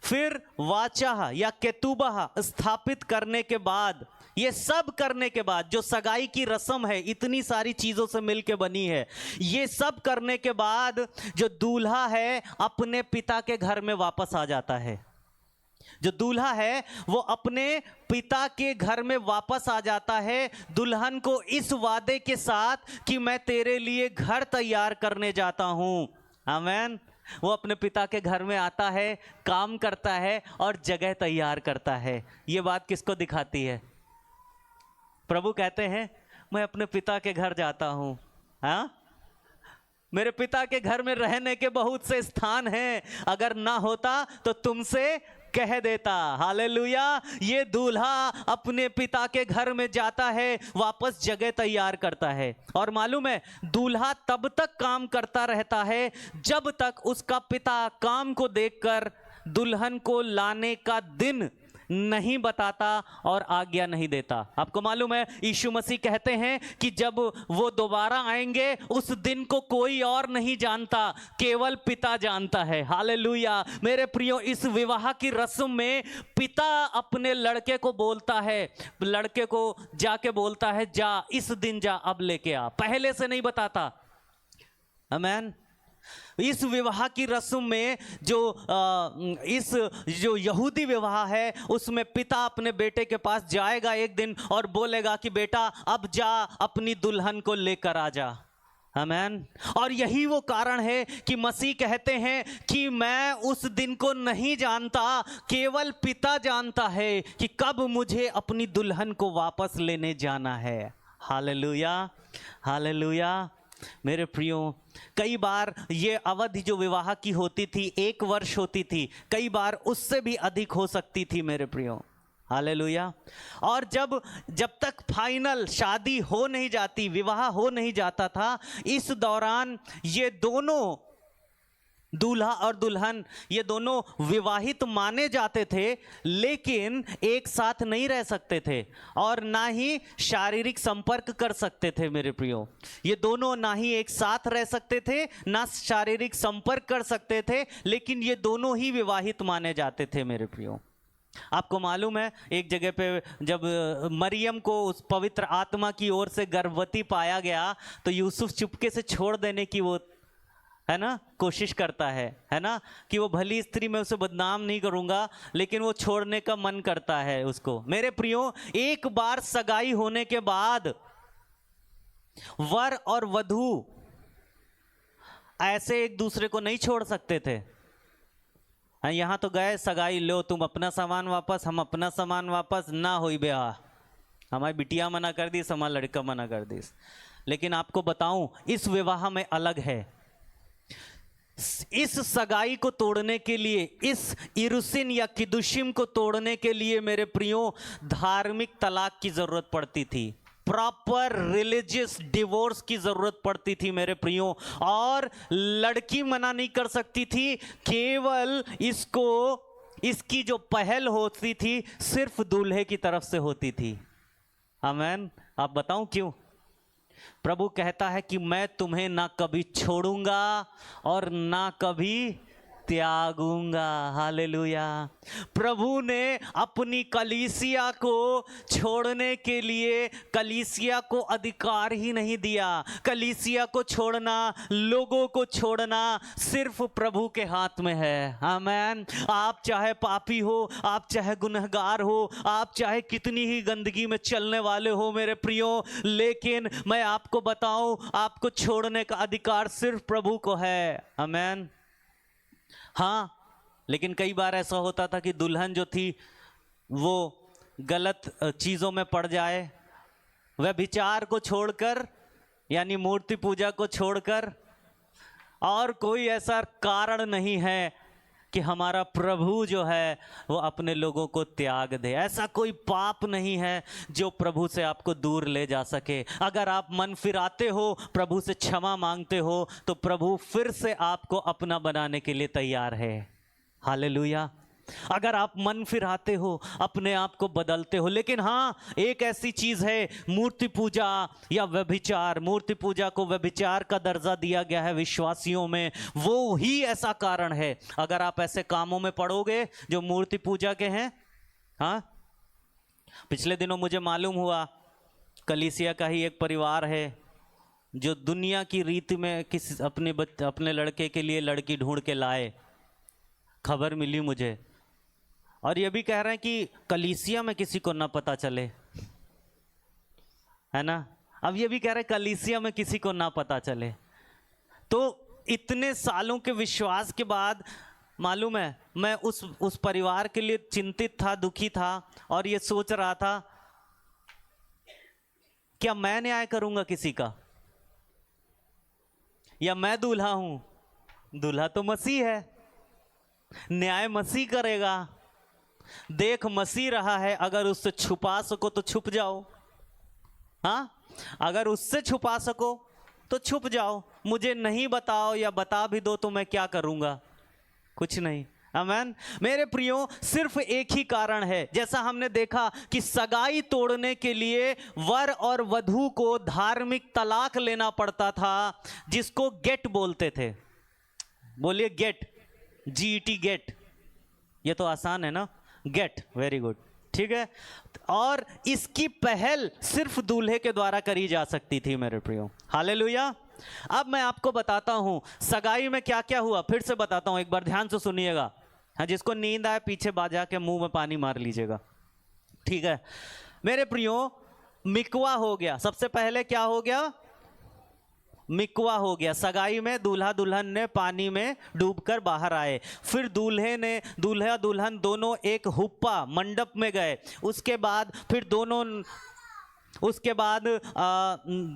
A: फिर वाचा या केतुबहा स्थापित करने के बाद, ये सब करने के बाद, जो सगाई की रस्म है इतनी सारी चीजों से मिलके बनी है, ये सब करने के बाद जो दूल्हा है अपने पिता के घर में वापस आ जाता है। जो दूल्हा है वो अपने पिता के घर में वापस आ जाता है दुल्हन को इस वादे के साथ कि मैं तेरे लिए घर तैयार करने जाता हूं। आमेन। वो अपने पिता के घर में आता है, काम करता है और जगह तैयार करता है। ये बात किसको दिखाती है? प्रभु कहते हैं मैं अपने पिता के घर जाता हूं। हाँ, मेरे पिता के घर में रहने के बहुत से स्थान हैं, अगर ना होता तो तुमसे कह देता। हालेलुया। ये दूल्हा अपने पिता के घर में जाता है, वापस जगह तैयार करता है। और मालूम है, दूल्हा तब तक काम करता रहता है जब तक उसका पिता काम को देखकर दुल्हन को लाने का दिन नहीं बताता और आज्ञा नहीं देता। आपको मालूम है, यीशु मसीह कहते हैं कि जब वो दोबारा आएंगे उस दिन को कोई और नहीं जानता, केवल पिता जानता है। हालेलुया। मेरे प्रियो, इस विवाह की रस्म में पिता अपने लड़के को बोलता है, लड़के को जाके बोलता है, जा इस दिन जा, अब लेके आ, पहले से नहीं बताता। आमीन। इस विवाह की रस्म में जो यहूदी विवाह है उसमें पिता अपने बेटे के पास जाएगा एक दिन और बोलेगा कि बेटा अब जा, अपनी दुल्हन को लेकर आ जा। आमीन। और यही वो कारण है कि मसीह कहते हैं कि मैं उस दिन को नहीं जानता, केवल पिता जानता है कि कब मुझे अपनी दुल्हन को वापस लेने जाना है। हालेलुया, हालेलुया। मेरे प्रियो, कई बार ये अवधि जो विवाह की होती थी 1 वर्ष होती थी, कई बार उससे भी अधिक हो सकती थी मेरे प्रियो। हालेलुया। और जब तक फाइनल शादी हो नहीं जाती, विवाह हो नहीं जाता था, इस दौरान ये दोनों दूल्हा और दुल्हन ये दोनों विवाहित माने जाते थे, लेकिन एक साथ नहीं रह सकते थे और ना ही शारीरिक संपर्क कर सकते थे। मेरे प्रियो, ये दोनों ना ही एक साथ रह सकते थे, ना शारीरिक संपर्क कर सकते थे, लेकिन ये दोनों ही विवाहित माने जाते थे। मेरे प्रियो, आपको मालूम है, एक जगह पे जब मरियम को उस पवित्र आत्मा की ओर से गर्भवती पाया गया तो यूसुफ चुपके से छोड़ देने की वो है ना कोशिश करता है ना, कि वो भली स्त्री, मैं उसे बदनाम नहीं करूंगा, लेकिन वो छोड़ने का मन करता है उसको। मेरे प्रियो, एक बार सगाई होने के बाद वर और वधू ऐसे एक दूसरे को नहीं छोड़ सकते थे। यहां तो गए सगाई, लो तुम अपना सामान वापस, हम अपना सामान वापस, ना हुई ब्याह। हमारी बिटिया मना कर दी, हमारा लड़का मना कर दी। लेकिन आपको बताऊं, इस विवाह में अलग है। इस सगाई को तोड़ने के लिए, इस इरुसिन या किदुशिम को तोड़ने के लिए मेरे प्रियो, धार्मिक तलाक की जरूरत पड़ती थी, प्रॉपर रिलीजियस डिवोर्स की जरूरत पड़ती थी मेरे प्रियो। और लड़की मना नहीं कर सकती थी, केवल इसकी जो पहल होती थी सिर्फ दूल्हे की तरफ से होती थी। आमीन। आप बताऊं क्यों? प्रभु कहता है कि मैं तुम्हें ना कभी छोड़ूंगा और ना कभी त्यागूंगा। हालेलुया। प्रभु ने अपनी कलीसिया को छोड़ने के लिए कलीसिया को अधिकार ही नहीं दिया। कलीसिया को छोड़ना, लोगों को छोड़ना सिर्फ प्रभु के हाथ में है। आमीन। आप चाहे पापी हो, आप चाहे गुनहगार हो, आप चाहे कितनी ही गंदगी में चलने वाले हो मेरे प्रियो, लेकिन मैं आपको बताऊं, आपको छोड़ने का अधिकार सिर्फ प्रभु को है। आमीन। हाँ, लेकिन कई बार ऐसा होता था कि दुल्हन जो थी वो गलत चीज़ों में पड़ जाए, व्यभिचार को छोड़कर, यानी मूर्ति पूजा को छोड़कर, और कोई ऐसा कारण नहीं है कि हमारा प्रभु जो है वो अपने लोगों को त्याग दे। ऐसा कोई पाप नहीं है जो प्रभु से आपको दूर ले जा सके। अगर आप मन फिराते हो, प्रभु से क्षमा मांगते हो, तो प्रभु फिर से आपको अपना बनाने के लिए तैयार है। हालेलुया। अगर आप मन फिराते हो, अपने आप को बदलते हो। लेकिन हाँ, एक ऐसी चीज है, मूर्ति पूजा या व्यभिचार, मूर्ति पूजा को व्यभिचार का दर्जा दिया गया है विश्वासियों में, वो ही ऐसा कारण है। अगर आप ऐसे कामों में पड़ोगे जो मूर्ति पूजा के हैं, हाँ, पिछले दिनों मुझे मालूम हुआ, कलीसिया का ही एक परिवार है जो दुनिया की रीति में अपने लड़के के लिए लड़की ढूंढ के लाए। खबर मिली मुझे, और ये भी कह रहे हैं कि कलीसिया में किसी को ना पता चले, है ना। अब ये भी कह रहे हैं कलीसिया में किसी को ना पता चले। तो इतने सालों के विश्वास के बाद मालूम है, मैं उस परिवार के लिए चिंतित था, दुखी था, और ये सोच रहा था क्या मैं न्याय करूंगा किसी का, या मैं दूल्हा हूं? दूल्हा तो मसीह है, न्याय मसीह करेगा। देख मसीह रहा है, अगर उससे छुपा सको तो छुप जाओ। हाँ, अगर उससे छुपा सको तो छुप जाओ। मुझे नहीं बताओ या बता भी दो तो मैं क्या करूंगा? कुछ नहीं। आमेन। मेरे प्रियो, सिर्फ एक ही कारण है, जैसा हमने देखा कि सगाई तोड़ने के लिए वर और वधू को धार्मिक तलाक लेना पड़ता था, जिसको गेट बोलते थे। बोलिए गेट, GET, गेट। ये तो आसान है ना, गेट, वेरी गुड, ठीक है। और इसकी पहल सिर्फ दूल्हे के द्वारा करी जा सकती थी मेरे प्रियो। हालेलुया। अब मैं आपको बताता हूं सगाई में क्या क्या हुआ, फिर से बताता हूं, एक बार ध्यान से सुनिएगा। हाँ, जिसको नींद आए पीछे बाजा के मुंह में पानी मार लीजिएगा, ठीक है। मेरे प्रियो, मिकवा हो गया। सबसे पहले क्या हो गया? मिकवा हो गया। सगाई में दूल्हा दुल्हन ने पानी में डूबकर बाहर आए। फिर दूल्हा दुल्हन दोनों एक हुप्पा मंडप में गए। उसके बाद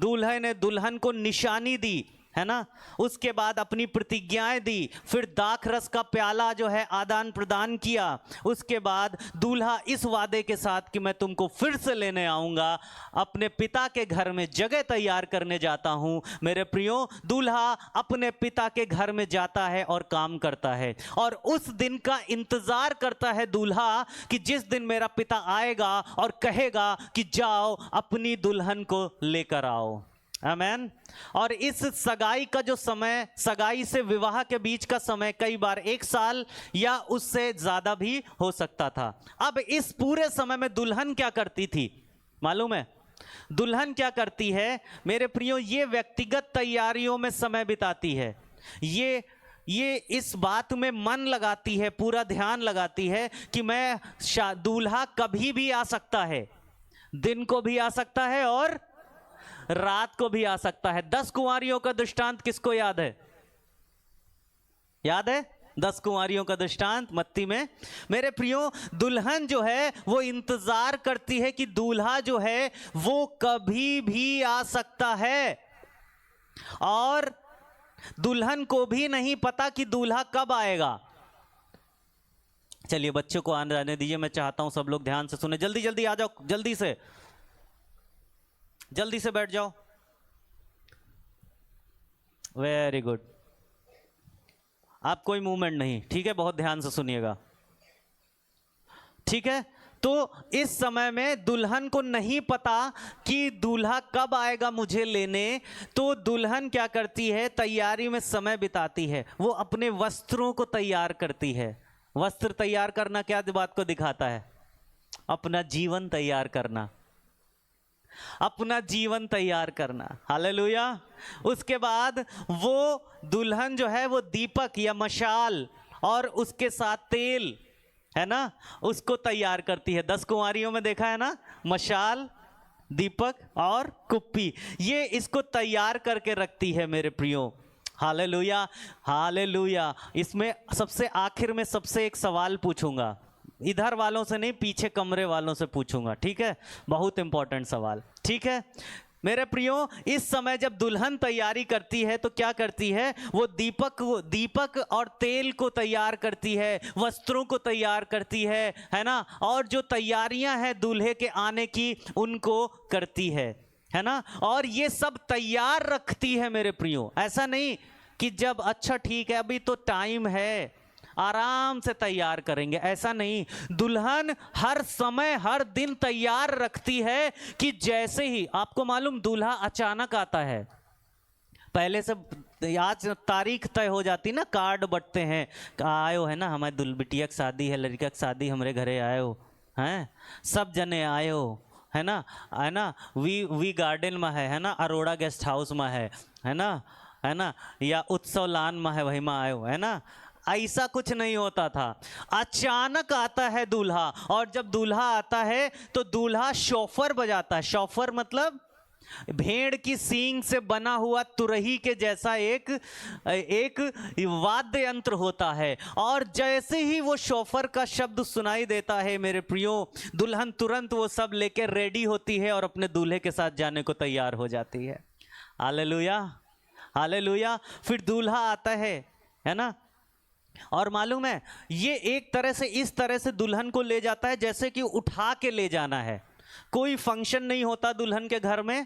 A: दूल्हे ने दुल्हन को निशानी दी, है ना। उसके बाद अपनी प्रतिज्ञाएं दी। फिर दाख रस का प्याला जो है आदान प्रदान किया। उसके बाद दूल्हा इस वादे के साथ कि मैं तुमको फिर से लेने आऊंगा, अपने पिता के घर में जगह तैयार करने जाता हूं। मेरे प्रियो, दूल्हा अपने पिता के घर में जाता है और काम करता है, और उस दिन का इंतजार करता है दूल्हा कि जिस दिन मेरा पिता आएगा और कहेगा कि जाओ अपनी दुल्हन को लेकर आओ। आमेन। और इस सगाई का जो समय, सगाई से विवाह के बीच का समय कई बार 1 साल या उससे ज्यादा भी हो सकता था। अब इस पूरे समय में दुल्हन क्या करती थी मालूम है? दुल्हन क्या करती है मेरे प्रियो? ये व्यक्तिगत तैयारियों में समय बिताती है। ये इस बात में मन लगाती है, पूरा ध्यान लगाती है कि मैं दूल्हा कभी भी आ सकता है, दिन को भी आ सकता है और रात को भी आ सकता है। 10 कुंवारियों का दृष्टांत किसको याद है? याद है 10 कुंवारियों का दृष्टांत मत्ती में। मेरे प्रियो, दुल्हन जो है वो इंतजार करती है कि दूल्हा जो है वो कभी भी आ सकता है, और दुल्हन को भी नहीं पता कि दूल्हा कब आएगा। चलिए बच्चों को आने जाने दीजिए, मैं चाहता हूं सब लोग ध्यान से सुने। जल्दी जल्दी आ जाओ, जल्दी से बैठ जाओ। Very good. आप कोई मूवमेंट नहीं, ठीक है, बहुत ध्यान से सुनिएगा, ठीक है। तो इस समय में दुल्हन को नहीं पता कि दूल्हा कब आएगा मुझे लेने, तो दुल्हन क्या करती है? तैयारी में समय बिताती है। वो अपने वस्त्रों को तैयार करती है। वस्त्र तैयार करना क्या बात को दिखाता है? अपना जीवन तैयार करना, अपना जीवन तैयार करना। हालेलुया। उसके बाद वो दुल्हन जो है वो दीपक या मशाल और उसके साथ तेल, है ना, उसको तैयार करती है। 10 कुंवारियों में देखा है ना, मशाल, दीपक और कुप्पी, ये इसको तैयार करके रखती है मेरे प्रियो। Hallelujah, hallelujah. इसमें सबसे आखिर में सबसे एक सवाल पूछूंगा, इधर वालों से नहीं, पीछे कमरे वालों से पूछूंगा, ठीक है? बहुत इंपॉर्टेंट सवाल, ठीक है मेरे प्रियो। इस समय जब दुल्हन तैयारी करती है तो क्या करती है? वो दीपक और तेल को तैयार करती है, वस्त्रों को तैयार करती है ना, और जो तैयारियां हैं दूल्हे के आने की उनको करती है ना, और ये सब तैयार रखती है मेरे प्रियो। ऐसा नहीं कि जब अच्छा ठीक है अभी तो टाइम है, आराम से तैयार करेंगे, ऐसा नहीं। दुल्हन हर समय हर दिन तैयार रखती है कि जैसे ही, आपको मालूम दूल्हा अचानक आता है, पहले से आज तारीख तय हो जाती ना, कार्ड बंटते हैं, आयो है ना, हमारे बिटिया की शादी है, लड़का की शादी, हमारे घरे आयो हैं, सब जने आयो है ना, वी गार्डन में है ना, अरोड़ा गेस्ट हाउस में है ना, या उत्सव लान में है, वही में आयो है ना। ऐसा कुछ नहीं होता था, अचानक आता है दूल्हा। और जब दूल्हा आता है तो दूल्हा शोफर बजाता है। शोफर मतलब भेड़ की सींग से बना हुआ तुरही के जैसा एक वाद्य यंत्र होता है, और जैसे ही वो शोफर का शब्द सुनाई देता है मेरे प्रियो, दुल्हन तुरंत वो सब लेके रेडी होती है और अपने दूल्हे के साथ जाने को तैयार हो जाती है। Hallelujah, hallelujah. फिर दूल्हा आता है ना। और मालूम है ये एक तरह से इस तरह से दुल्हन को ले जाता है जैसे कि उठा के ले जाना है। कोई फंक्शन नहीं होता दुल्हन के घर में,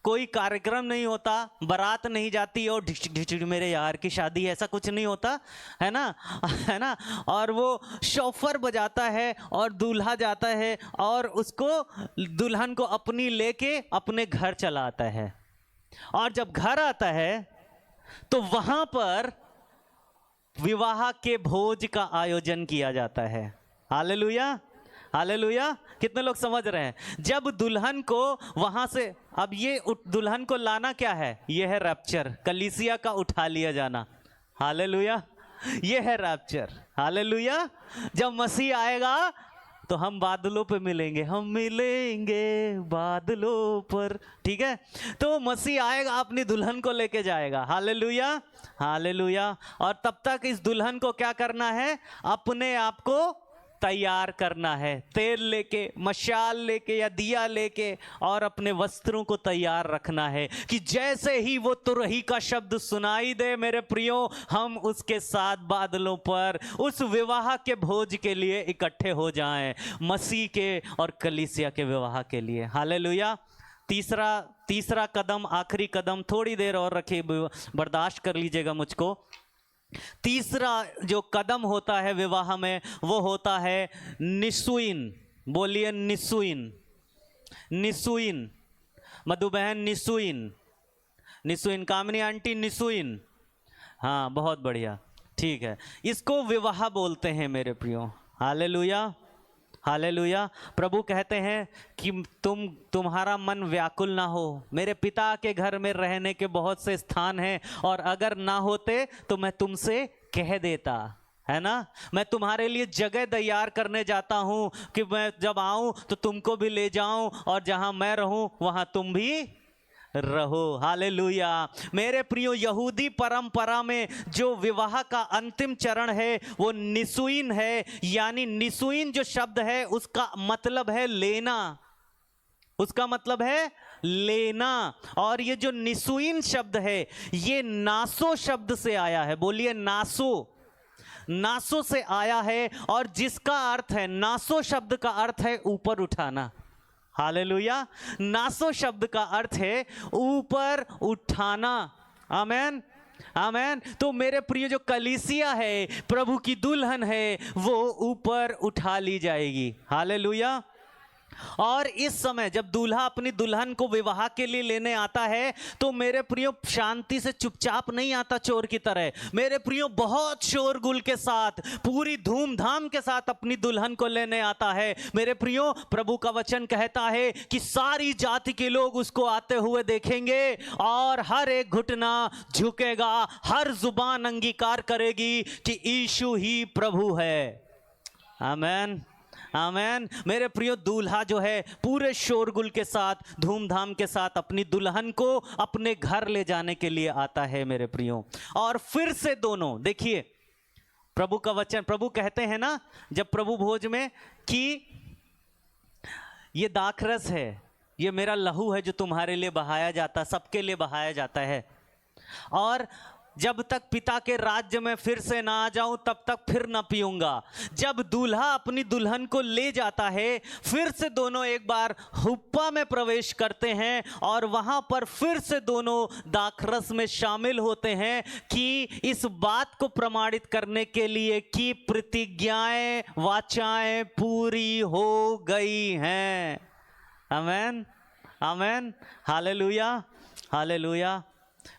A: कोई कार्यक्रम नहीं होता, बारात नहीं जाती और ढिच मेरे यार की शादी, ऐसा कुछ नहीं होता है ना, है ना। और वो शोफर बजाता है और दूल्हा जाता है और उसको दुल्हन को अपनी लेके अपने घर चला आता है। और जब घर आता है तो वहां पर विवाह के भोज का आयोजन किया जाता है। Hallelujah, hallelujah. कितने लोग समझ रहे हैं? जब दुल्हन को वहां से, अब ये दुल्हन को लाना क्या है? ये है रैप्चर, कलीसिया का उठा लिया जाना। हालेलुया, ये है रैप्चर। हालेलुया। जब मसीह आएगा तो हम बादलों पे मिलेंगे, हम मिलेंगे बादलों पर, ठीक है। तो मसीह आएगा अपनी दुल्हन को लेके जाएगा। Hallelujah, hallelujah. और तब तक इस दुल्हन को क्या करना है? अपने आप को तैयार करना है, तेल लेके, मशाल लेके या दिया लेके, और अपने वस्त्रों को तैयार रखना है कि जैसे ही वो तुरही का शब्द सुनाई दे मेरे प्रियो, हम उसके साथ बादलों पर उस विवाह के भोज के लिए इकट्ठे हो जाएं, मसीह के और कलीसिया के विवाह के लिए। हालेलुया। तीसरा कदम, आखिरी कदम, थोड़ी देर और रखिए, बर्दाश्त कर लीजिएगा मुझको। तीसरा जो कदम होता है विवाह में वो होता है निसुइन। बोलिए निसुइन, निसुइन। मधु बहन निसुइन, निसुइन। कामनी आंटी निसुइन। हाँ बहुत बढ़िया, ठीक है। इसको विवाह बोलते हैं मेरे प्रियो। Hallelujah, hallelujah. प्रभु कहते हैं कि तुम्हारा मन व्याकुल ना हो, मेरे पिता के घर में रहने के बहुत से स्थान हैं, और अगर ना होते तो मैं तुमसे कह देता, है ना। मैं तुम्हारे लिए जगह तैयार करने जाता हूं कि मैं जब आऊं तो तुमको भी ले जाऊं, और जहां मैं रहूं वहां तुम भी रहो। हालेलुया। मेरे प्रियो, यहूदी परंपरा में जो विवाह का अंतिम चरण है वो निसुइन है। यानी निसुइन जो शब्द है उसका मतलब है लेना, उसका मतलब है लेना। और ये जो निसुइन शब्द है ये नासो शब्द से आया है। बोलिए नासो, नासो से आया है, और जिसका अर्थ है, नासो शब्द का अर्थ है ऊपर उठाना। हालेलुया। नासो शब्द का अर्थ है ऊपर उठाना। आमेन, आमेन। तो मेरे प्रिय, जो कलीसिया है, प्रभु की दुल्हन है, वो ऊपर उठा ली जाएगी। हालेलुया। और इस समय जब दूल्हा अपनी दुल्हन को विवाह के लिए लेने आता है तो मेरे प्रियो शांति से चुपचाप नहीं आता चोर की तरह। मेरे प्रियो बहुत शोरगुल के साथ, पूरी धूमधाम के साथ अपनी दुल्हन को लेने आता है। मेरे प्रियो, प्रभु का वचन कहता है कि सारी जाति के लोग उसको आते हुए देखेंगे और हर एक घुटना झुकेगा, हर जुबान अंगीकार करेगी कि यीशु ही प्रभु है। आमेन, आमेन। मेरे प्रियो, दूल्हा जो है पूरे शोरगुल के साथ, धूमधाम के साथ अपनी दुल्हन को अपने घर ले जाने के लिए आता है मेरे प्रियो। और फिर से दोनों, देखिए प्रभु का वचन, प्रभु कहते हैं ना जब प्रभु भोज में कि ये दाखरस है, ये मेरा लहू है जो तुम्हारे लिए बहाया जाता, सबके लिए बहाया जाता है, और जब तक पिता के राज्य में फिर से ना आ जाऊं तब तक फिर ना पीऊंगा। जब दूल्हा अपनी दुल्हन को ले जाता है, फिर से दोनों एक बार हुप्पा में प्रवेश करते हैं और वहां पर फिर से दोनों दाखरस में शामिल होते हैं कि इस बात को प्रमाणित करने के लिए कि प्रतिज्ञाएं, वाचाएं पूरी हो गई हैं। आमेन, आमेन। हालेलुया, हालेलुया।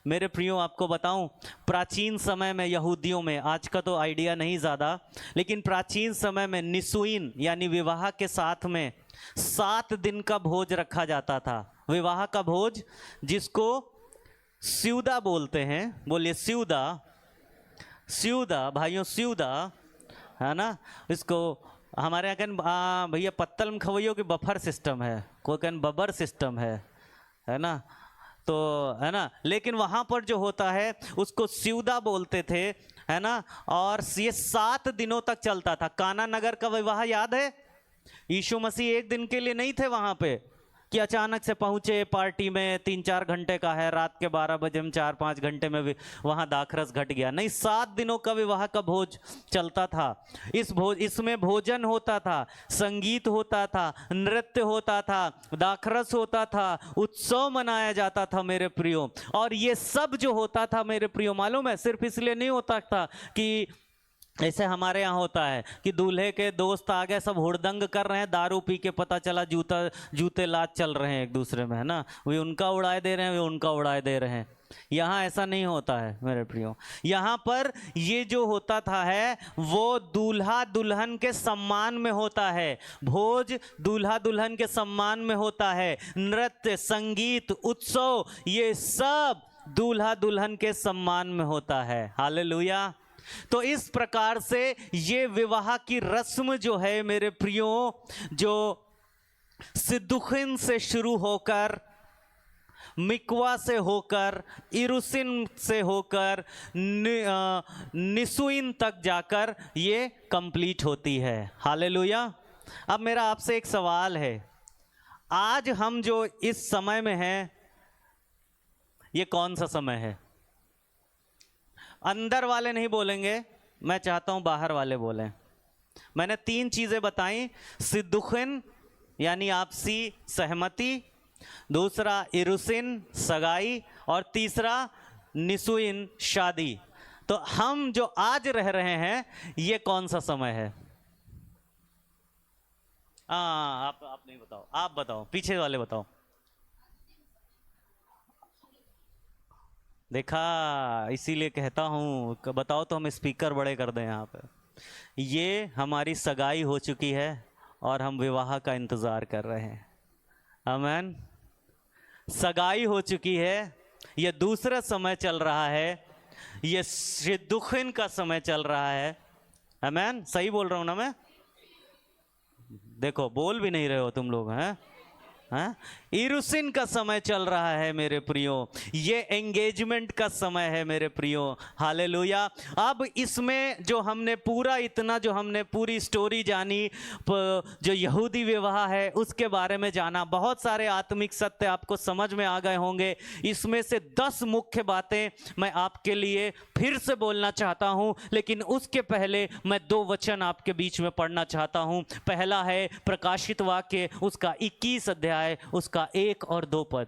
A: मेरे प्रियो, आपको बताऊं, प्राचीन समय में यहूदियों में, आज का तो आइडिया नहीं ज़्यादा, लेकिन प्राचीन समय में निसुइन यानी विवाह के साथ में 7 दिन का भोज रखा जाता था। विवाह का भोज जिसको स्यूदा बोलते हैं। बोलिए स्यूदा, स्यूदा भाइयों, स्यूदा, है ना। इसको हमारे यहाँ कहन भैया पत्तल में खवैयों की बफर सिस्टम है, कोई कहन बबर सिस्टम है ना, तो है ना। लेकिन वहां पर जो होता है उसको स्यूदा बोलते थे, है ना। और ये 7 दिनों तक चलता था। काना नगर का विवाह याद है? यीशु मसीह एक दिन के लिए नहीं थे वहां पे, कि अचानक से पहुंचे पार्टी में, 3-4 घंटे का है, रात के 12 बजे में 4-5 घंटे में भी वहां दाखरस घट गया। नहीं, 7 दिनों का विवाह का भोज चलता था। इसमें भोजन होता था, संगीत होता था, नृत्य होता था, दाखरस होता था, उत्सव मनाया जाता था मेरे प्रियो। और ये सब जो होता था मेरे प्रियो, मालूम है, सिर्फ इसलिए नहीं होता था कि ऐसे हमारे यहाँ होता है कि दूल्हे के दोस्त आ गए, सब हुड़दंग कर रहे हैं, दारू पी के पता चला जूते लात चल रहे हैं एक दूसरे में, है ना, वे उनका उड़ाए दे रहे हैं, वे उनका उड़ाए दे रहे हैं। यहाँ ऐसा नहीं होता है मेरे प्रियो। यहाँ पर ये जो होता था है वो दूल्हा दुल्हन के सम्मान में होता है। भोज दूल्हा दुल्हन के सम्मान में होता है। नृत्य, संगीत, उत्सव, ये सब दूल्हा दुल्हन के सम्मान में होता है। हालेलुया। तो इस प्रकार से ये विवाह की रस्म जो है मेरे प्रियो, जो सिद्दुखिन से शुरू होकर, मिकवा से होकर, इरुसिन से होकर, निसुइन तक जाकर ये कंप्लीट होती है। हालेलुया। अब मेरा आपसे एक सवाल है, आज हम जो इस समय में हैं, ये कौन सा समय है? अंदर वाले नहीं बोलेंगे, मैं चाहता हूं बाहर वाले बोलें। मैंने 3 चीजें बताई, सिद्दुखिन यानी आपसी सहमति, दूसरा इरुसिन सगाई, और तीसरा निसुइन शादी। तो हम जो आज रह रहे हैं, ये कौन सा समय है? आप नहीं बताओ, आप बताओ, पीछे वाले बताओ। देखा, इसीलिए कहता हूँ बताओ तो हम स्पीकर बड़े कर दें यहाँ पे। ये हमारी सगाई हो चुकी है और हम विवाह का इंतज़ार कर रहे हैं। आमीन। सगाई हो चुकी है, ये दूसरा समय चल रहा है, ये सिद्दुखिन का समय चल रहा है। आमीन। सही बोल रहा हूँ ना मैं? देखो, बोल भी नहीं रहे हो तुम लोग, हैं? हाँ? इरुसिन का समय चल रहा है मेरे प्रियो, ये एंगेजमेंट का समय है मेरे प्रियो। हालेलुया। अब इसमें जो हमने पूरा इतना जो हमने पूरी स्टोरी जानी, जो यहूदी विवाह है उसके बारे में जाना, बहुत सारे आत्मिक सत्य आपको समझ में आ गए होंगे। इसमें से 10 मुख्य बातें मैं आपके लिए फिर से बोलना चाहता हूं, लेकिन उसके पहले मैं 2 वचन आपके बीच में पढ़ना चाहता हूं। पहला है प्रकाशित वाक्य, उसका 21 अध्याय, उसका 1 और 2 पद।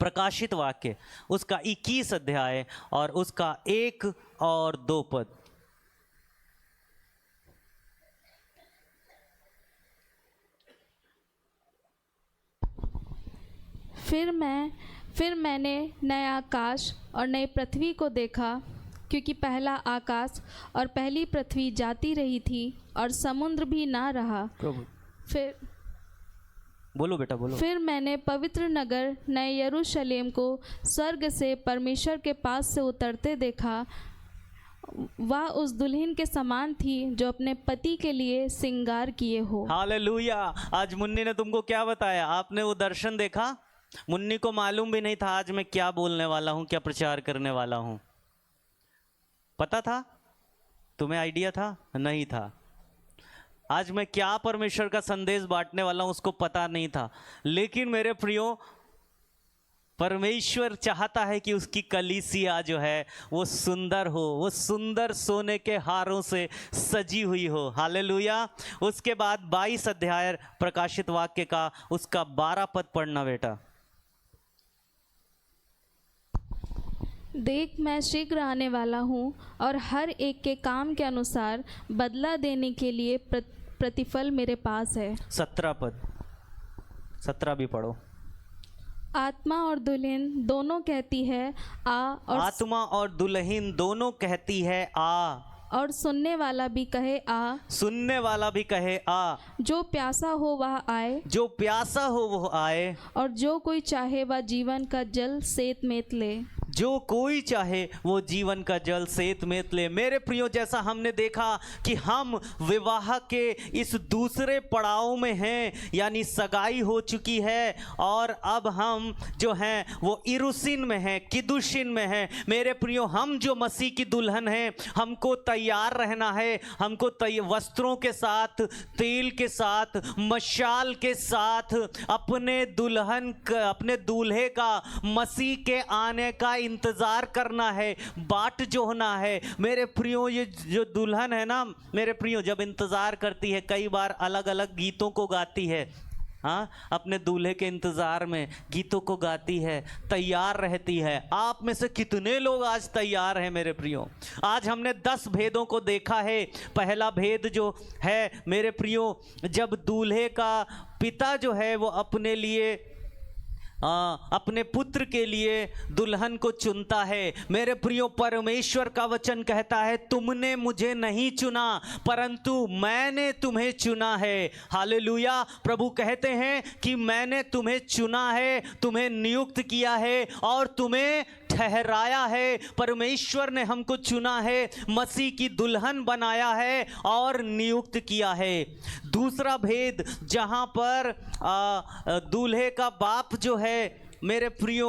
A: प्रकाशित वाक्य उसका 21 अध्याय और उसका 1 और 2 पद।
B: फिर मैंने नए आकाश और नई पृथ्वी को देखा, क्योंकि पहला आकाश और पहली पृथ्वी जाती रही थी और समुद्र भी ना रहा।
A: बोलो बेटा, बोलो।
B: फिर मैंने पवित्र नगर नए यरूशलेम को स्वर्ग से परमेश्वर के पास से उतरते देखा। वह उस दुल्हन के समान थी जो अपने पति के लिए श्रृंगार किए हो।
A: हालेलुया। आज मुन्नी ने तुमको क्या बताया? आपने वो दर्शन देखा? मुन्नी को मालूम भी नहीं था आज मैं क्या बोलने वाला हूँ, क्या प्रचार करने वाला हूँ। पता था? तुम्हें आइडिया था? नहीं था। आज मैं क्या परमेश्वर का संदेश बांटने वाला हूं उसको पता नहीं था। लेकिन मेरे प्रियो, परमेश्वर चाहता है कि उसकी कलीसिया जो है वो सुंदर हो, वो सुंदर सोने के हारों से सजी हुई हो। हालेलुया। उसके बाद 22 अध्याय प्रकाशित वाक्य का उसका 12 पद पढ़ना बेटा।
B: देख, मैं शीघ्र आने वाला हूँ और हर एक के काम के अनुसार बदला देने के लिए प्रतिफल मेरे पास है।
A: 17 पद, 17 भी पढ़ो।
B: आत्मा और दुल्हन दोनों कहती है आ, और
A: आत्मा और दुल्हन दोनों कहती है आ,
B: और सुनने वाला भी कहे आ,
A: सुनने वाला भी कहे आ।
B: जो प्यासा हो वह आए,
A: जो प्यासा हो वह आए,
B: और जो कोई चाहे वह जीवन का जल सेत मेत ले।
A: जो कोई चाहे वो जीवन का जल सेत मेत ले। मेरे प्रियो, जैसा हमने देखा कि हम विवाह के इस दूसरे पड़ाव में हैं, यानी सगाई हो चुकी है और अब हम जो हैं वो इरुसिन में हैं, किदुशिन में हैं। मेरे प्रियो, हम जो मसीह की दुल्हन हैं, हमको तैयार रहना है। हमको वस्त्रों के साथ, तेल के साथ, मशाल के साथ अपने अपने दूल्हे का, मसीह के आने का इंतजार करना है, बाट जोहना है। मेरे प्रियो, ये जो दुल्हन है ना मेरे प्रियो, जब इंतजार करती है, कई बार अलग अलग गीतों को गाती है। हाँ, अपने दूल्हे के इंतजार में गीतों को गाती है, तैयार रहती है। आप में से कितने लोग आज तैयार हैं मेरे प्रियो? आज हमने 10 भेदों को देखा है। पहला भेद जो है मेरे प्रियो, जब दूल्हे का पिता जो है वो अपने लिए अपने पुत्र के लिए दुल्हन को चुनता है। मेरे प्रियो, परमेश्वर का वचन कहता है, तुमने मुझे नहीं चुना परंतु मैंने तुम्हें चुना है। हालेलुया। प्रभु कहते हैं कि मैंने तुम्हें चुना है, तुम्हें नियुक्त किया है और तुम्हें ठहराया है। परमेश्वर ने हमको चुना है, मसीह की दुल्हन बनाया है और नियुक्त किया है। दूसरा भेद, जहां पर दूल्हे का बाप जो है मेरे प्रियो,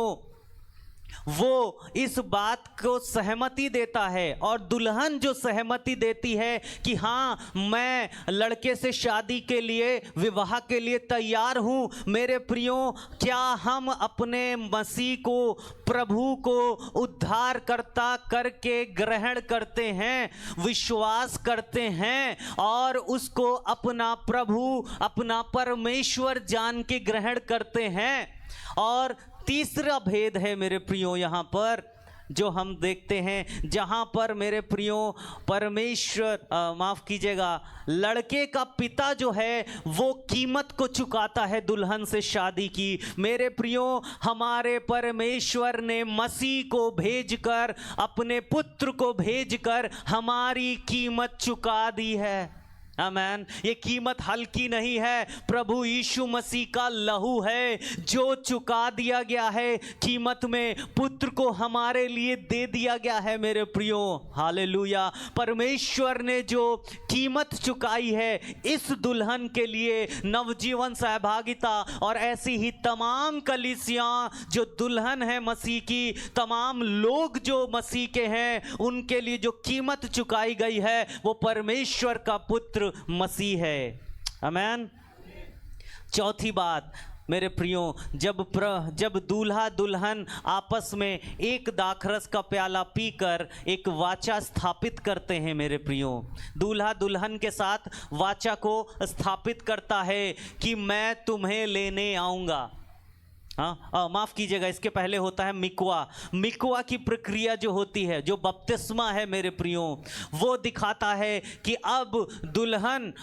A: वो इस बात को सहमति देता है और दुल्हन जो सहमति देती है कि हाँ, मैं लड़के से शादी के लिए, विवाह के लिए तैयार हूँ। मेरे प्रियो, क्या हम अपने मसीह को, प्रभु को उद्धारकर्ता करके ग्रहण करते हैं, विश्वास करते हैं और उसको अपना प्रभु, अपना परमेश्वर जान के ग्रहण करते हैं? और तीसरा भेद है मेरे प्रियो यहाँ पर जो हम देखते हैं, जहाँ पर मेरे प्रियो परमेश्वर माफ़ कीजिएगा, लड़के का पिता जो है वो कीमत को चुकाता है दुल्हन से शादी की। मेरे प्रियो, हमारे परमेश्वर ने मसीह को भेजकर, अपने पुत्र को भेजकर हमारी कीमत चुका दी है। आमेन। ये कीमत हल्की नहीं है, प्रभु यीशु मसीह का लहू है जो चुका दिया गया है। कीमत में पुत्र को हमारे लिए दे दिया गया है मेरे प्रियो। हालेलुया। परमेश्वर ने जो कीमत चुकाई है इस दुल्हन के लिए, नवजीवन सहभागिता और ऐसी ही तमाम कलीसियां जो दुल्हन है मसीह की, तमाम लोग जो मसीह के हैं, उनके लिए जो कीमत चुकाई गई है वो परमेश्वर का पुत्र मसीह है। आमेन। चौथी बात मेरे प्रियो, जब दूल्हा दुल्हन आपस में एक दाखरस का प्याला पीकर एक वाचा स्थापित करते हैं मेरे प्रियो, दूल्हा दुल्हन के साथ वाचा को स्थापित करता है कि मैं तुम्हें लेने आऊँगा। हाँ, माफ़ कीजिएगा, इसके पहले होता है मिकवा। मिकवा की प्रक्रिया जो होती है, जो बपतिस्मा है मेरे प्रियो, वो दिखाता है कि अब दुल्हन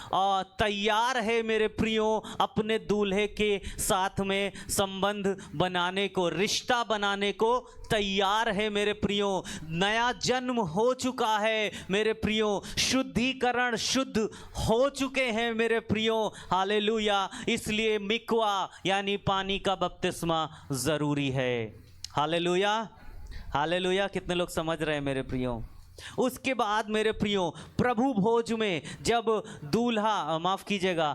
A: तैयार है मेरे प्रियो अपने दूल्हे के साथ में संबंध बनाने को, रिश्ता बनाने को तैयार है मेरे प्रियो। नया जन्म हो चुका है मेरे प्रियो, शुद्धिकरण, शुद्ध हो चुके हैं मेरे प्रियो। हालेलुया। इसलिए मिकवा यानी पानी का बपतिस्मा जरूरी है। हालेलुया। हालेलुया। कितने लोग समझ रहे हैं मेरे प्रियो? उसके बाद मेरे प्रियो, प्रभु भोज में जब दूल्हा, माफ़ कीजिएगा,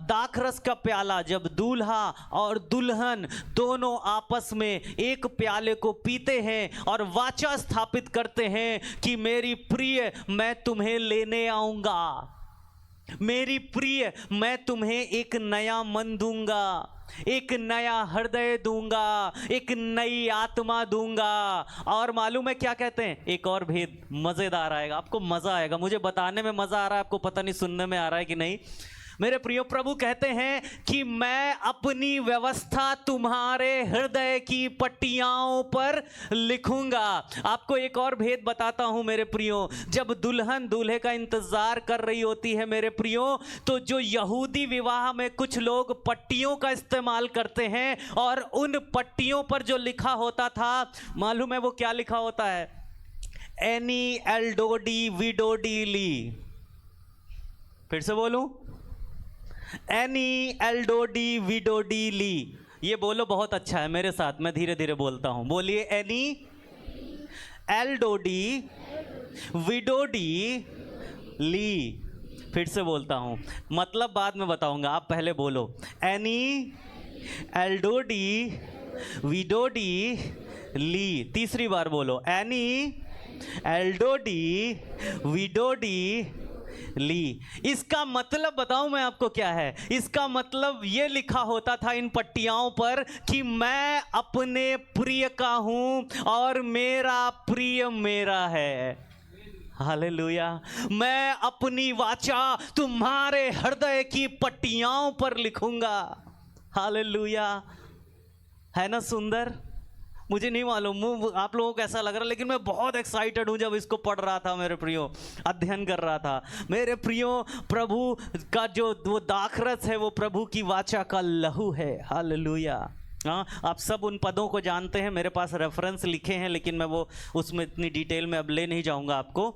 A: दाखरस का प्याला जब दूल्हा और दुल्हन दोनों आपस में एक प्याले को पीते हैं और वाचा स्थापित करते हैं कि मेरी प्रिय, मैं तुम्हें लेने आऊँगा, मेरी प्रिय, मैं तुम्हें एक नया मन दूंगा, एक नया हृदय दूंगा, एक नई आत्मा दूंगा। और मालूम है क्या कहते हैं? एक और भेद मज़ेदार आएगा, आपको मज़ा आएगा, मुझे बताने में मज़ा आ रहा है, आपको पता नहीं सुनने में आ रहा है कि नहीं। मेरे प्रियो, प्रभु कहते हैं कि मैं अपनी व्यवस्था तुम्हारे हृदय की पट्टियाओं पर लिखूंगा। आपको एक और भेद बताता हूं मेरे प्रियो, जब दुल्हन दूल्हे का इंतजार कर रही होती है मेरे प्रियो, तो जो यहूदी विवाह में कुछ लोग पट्टियों का इस्तेमाल करते हैं और उन पट्टियों पर जो लिखा होता था, मालूम है वो क्या लिखा होता है? एनी एल्डोडी विडोडी ली। फिर से बोलूं, एनी एल्डोडी विडोडी ली। ये बोलो बहुत अच्छा है मेरे साथ, मैं धीरे धीरे बोलता हूं। बोलिए, एनी एल्डोडी विडोडी ली। फिर से बोलता हूँ, मतलब बाद में बताऊंगा, आप पहले बोलो। एनी एल्डोडी विडोडी ली। तीसरी बार बोलो, एनी एल्डोडी विडोडी ली। इसका मतलब बताऊं मैं आपको क्या है? इसका मतलब ये लिखा होता था इन पट्टियाओं पर कि मैं अपने प्रिय का हूं और मेरा प्रिय मेरा है। हालेलुया। मैं अपनी वाचा तुम्हारे हृदय की पट्टियाओं पर लिखूंगा। हालेलुया। है ना सुंदर? मुझे नहीं मालूम आप लोगों को कैसा लग रहा है, लेकिन मैं बहुत एक्साइटेड हूं जब इसको पढ़ रहा था मेरे प्रियो, अध्ययन कर रहा था मेरे प्रियो। प्रभु का जो वो दाखरस है वो प्रभु की वाचा का लहू है। हालेलुया। हाँ, आप सब उन पदों को जानते हैं, मेरे पास रेफरेंस लिखे हैं, लेकिन मैं वो उसमें इतनी डिटेल में अब ले नहीं जाऊंगा आपको,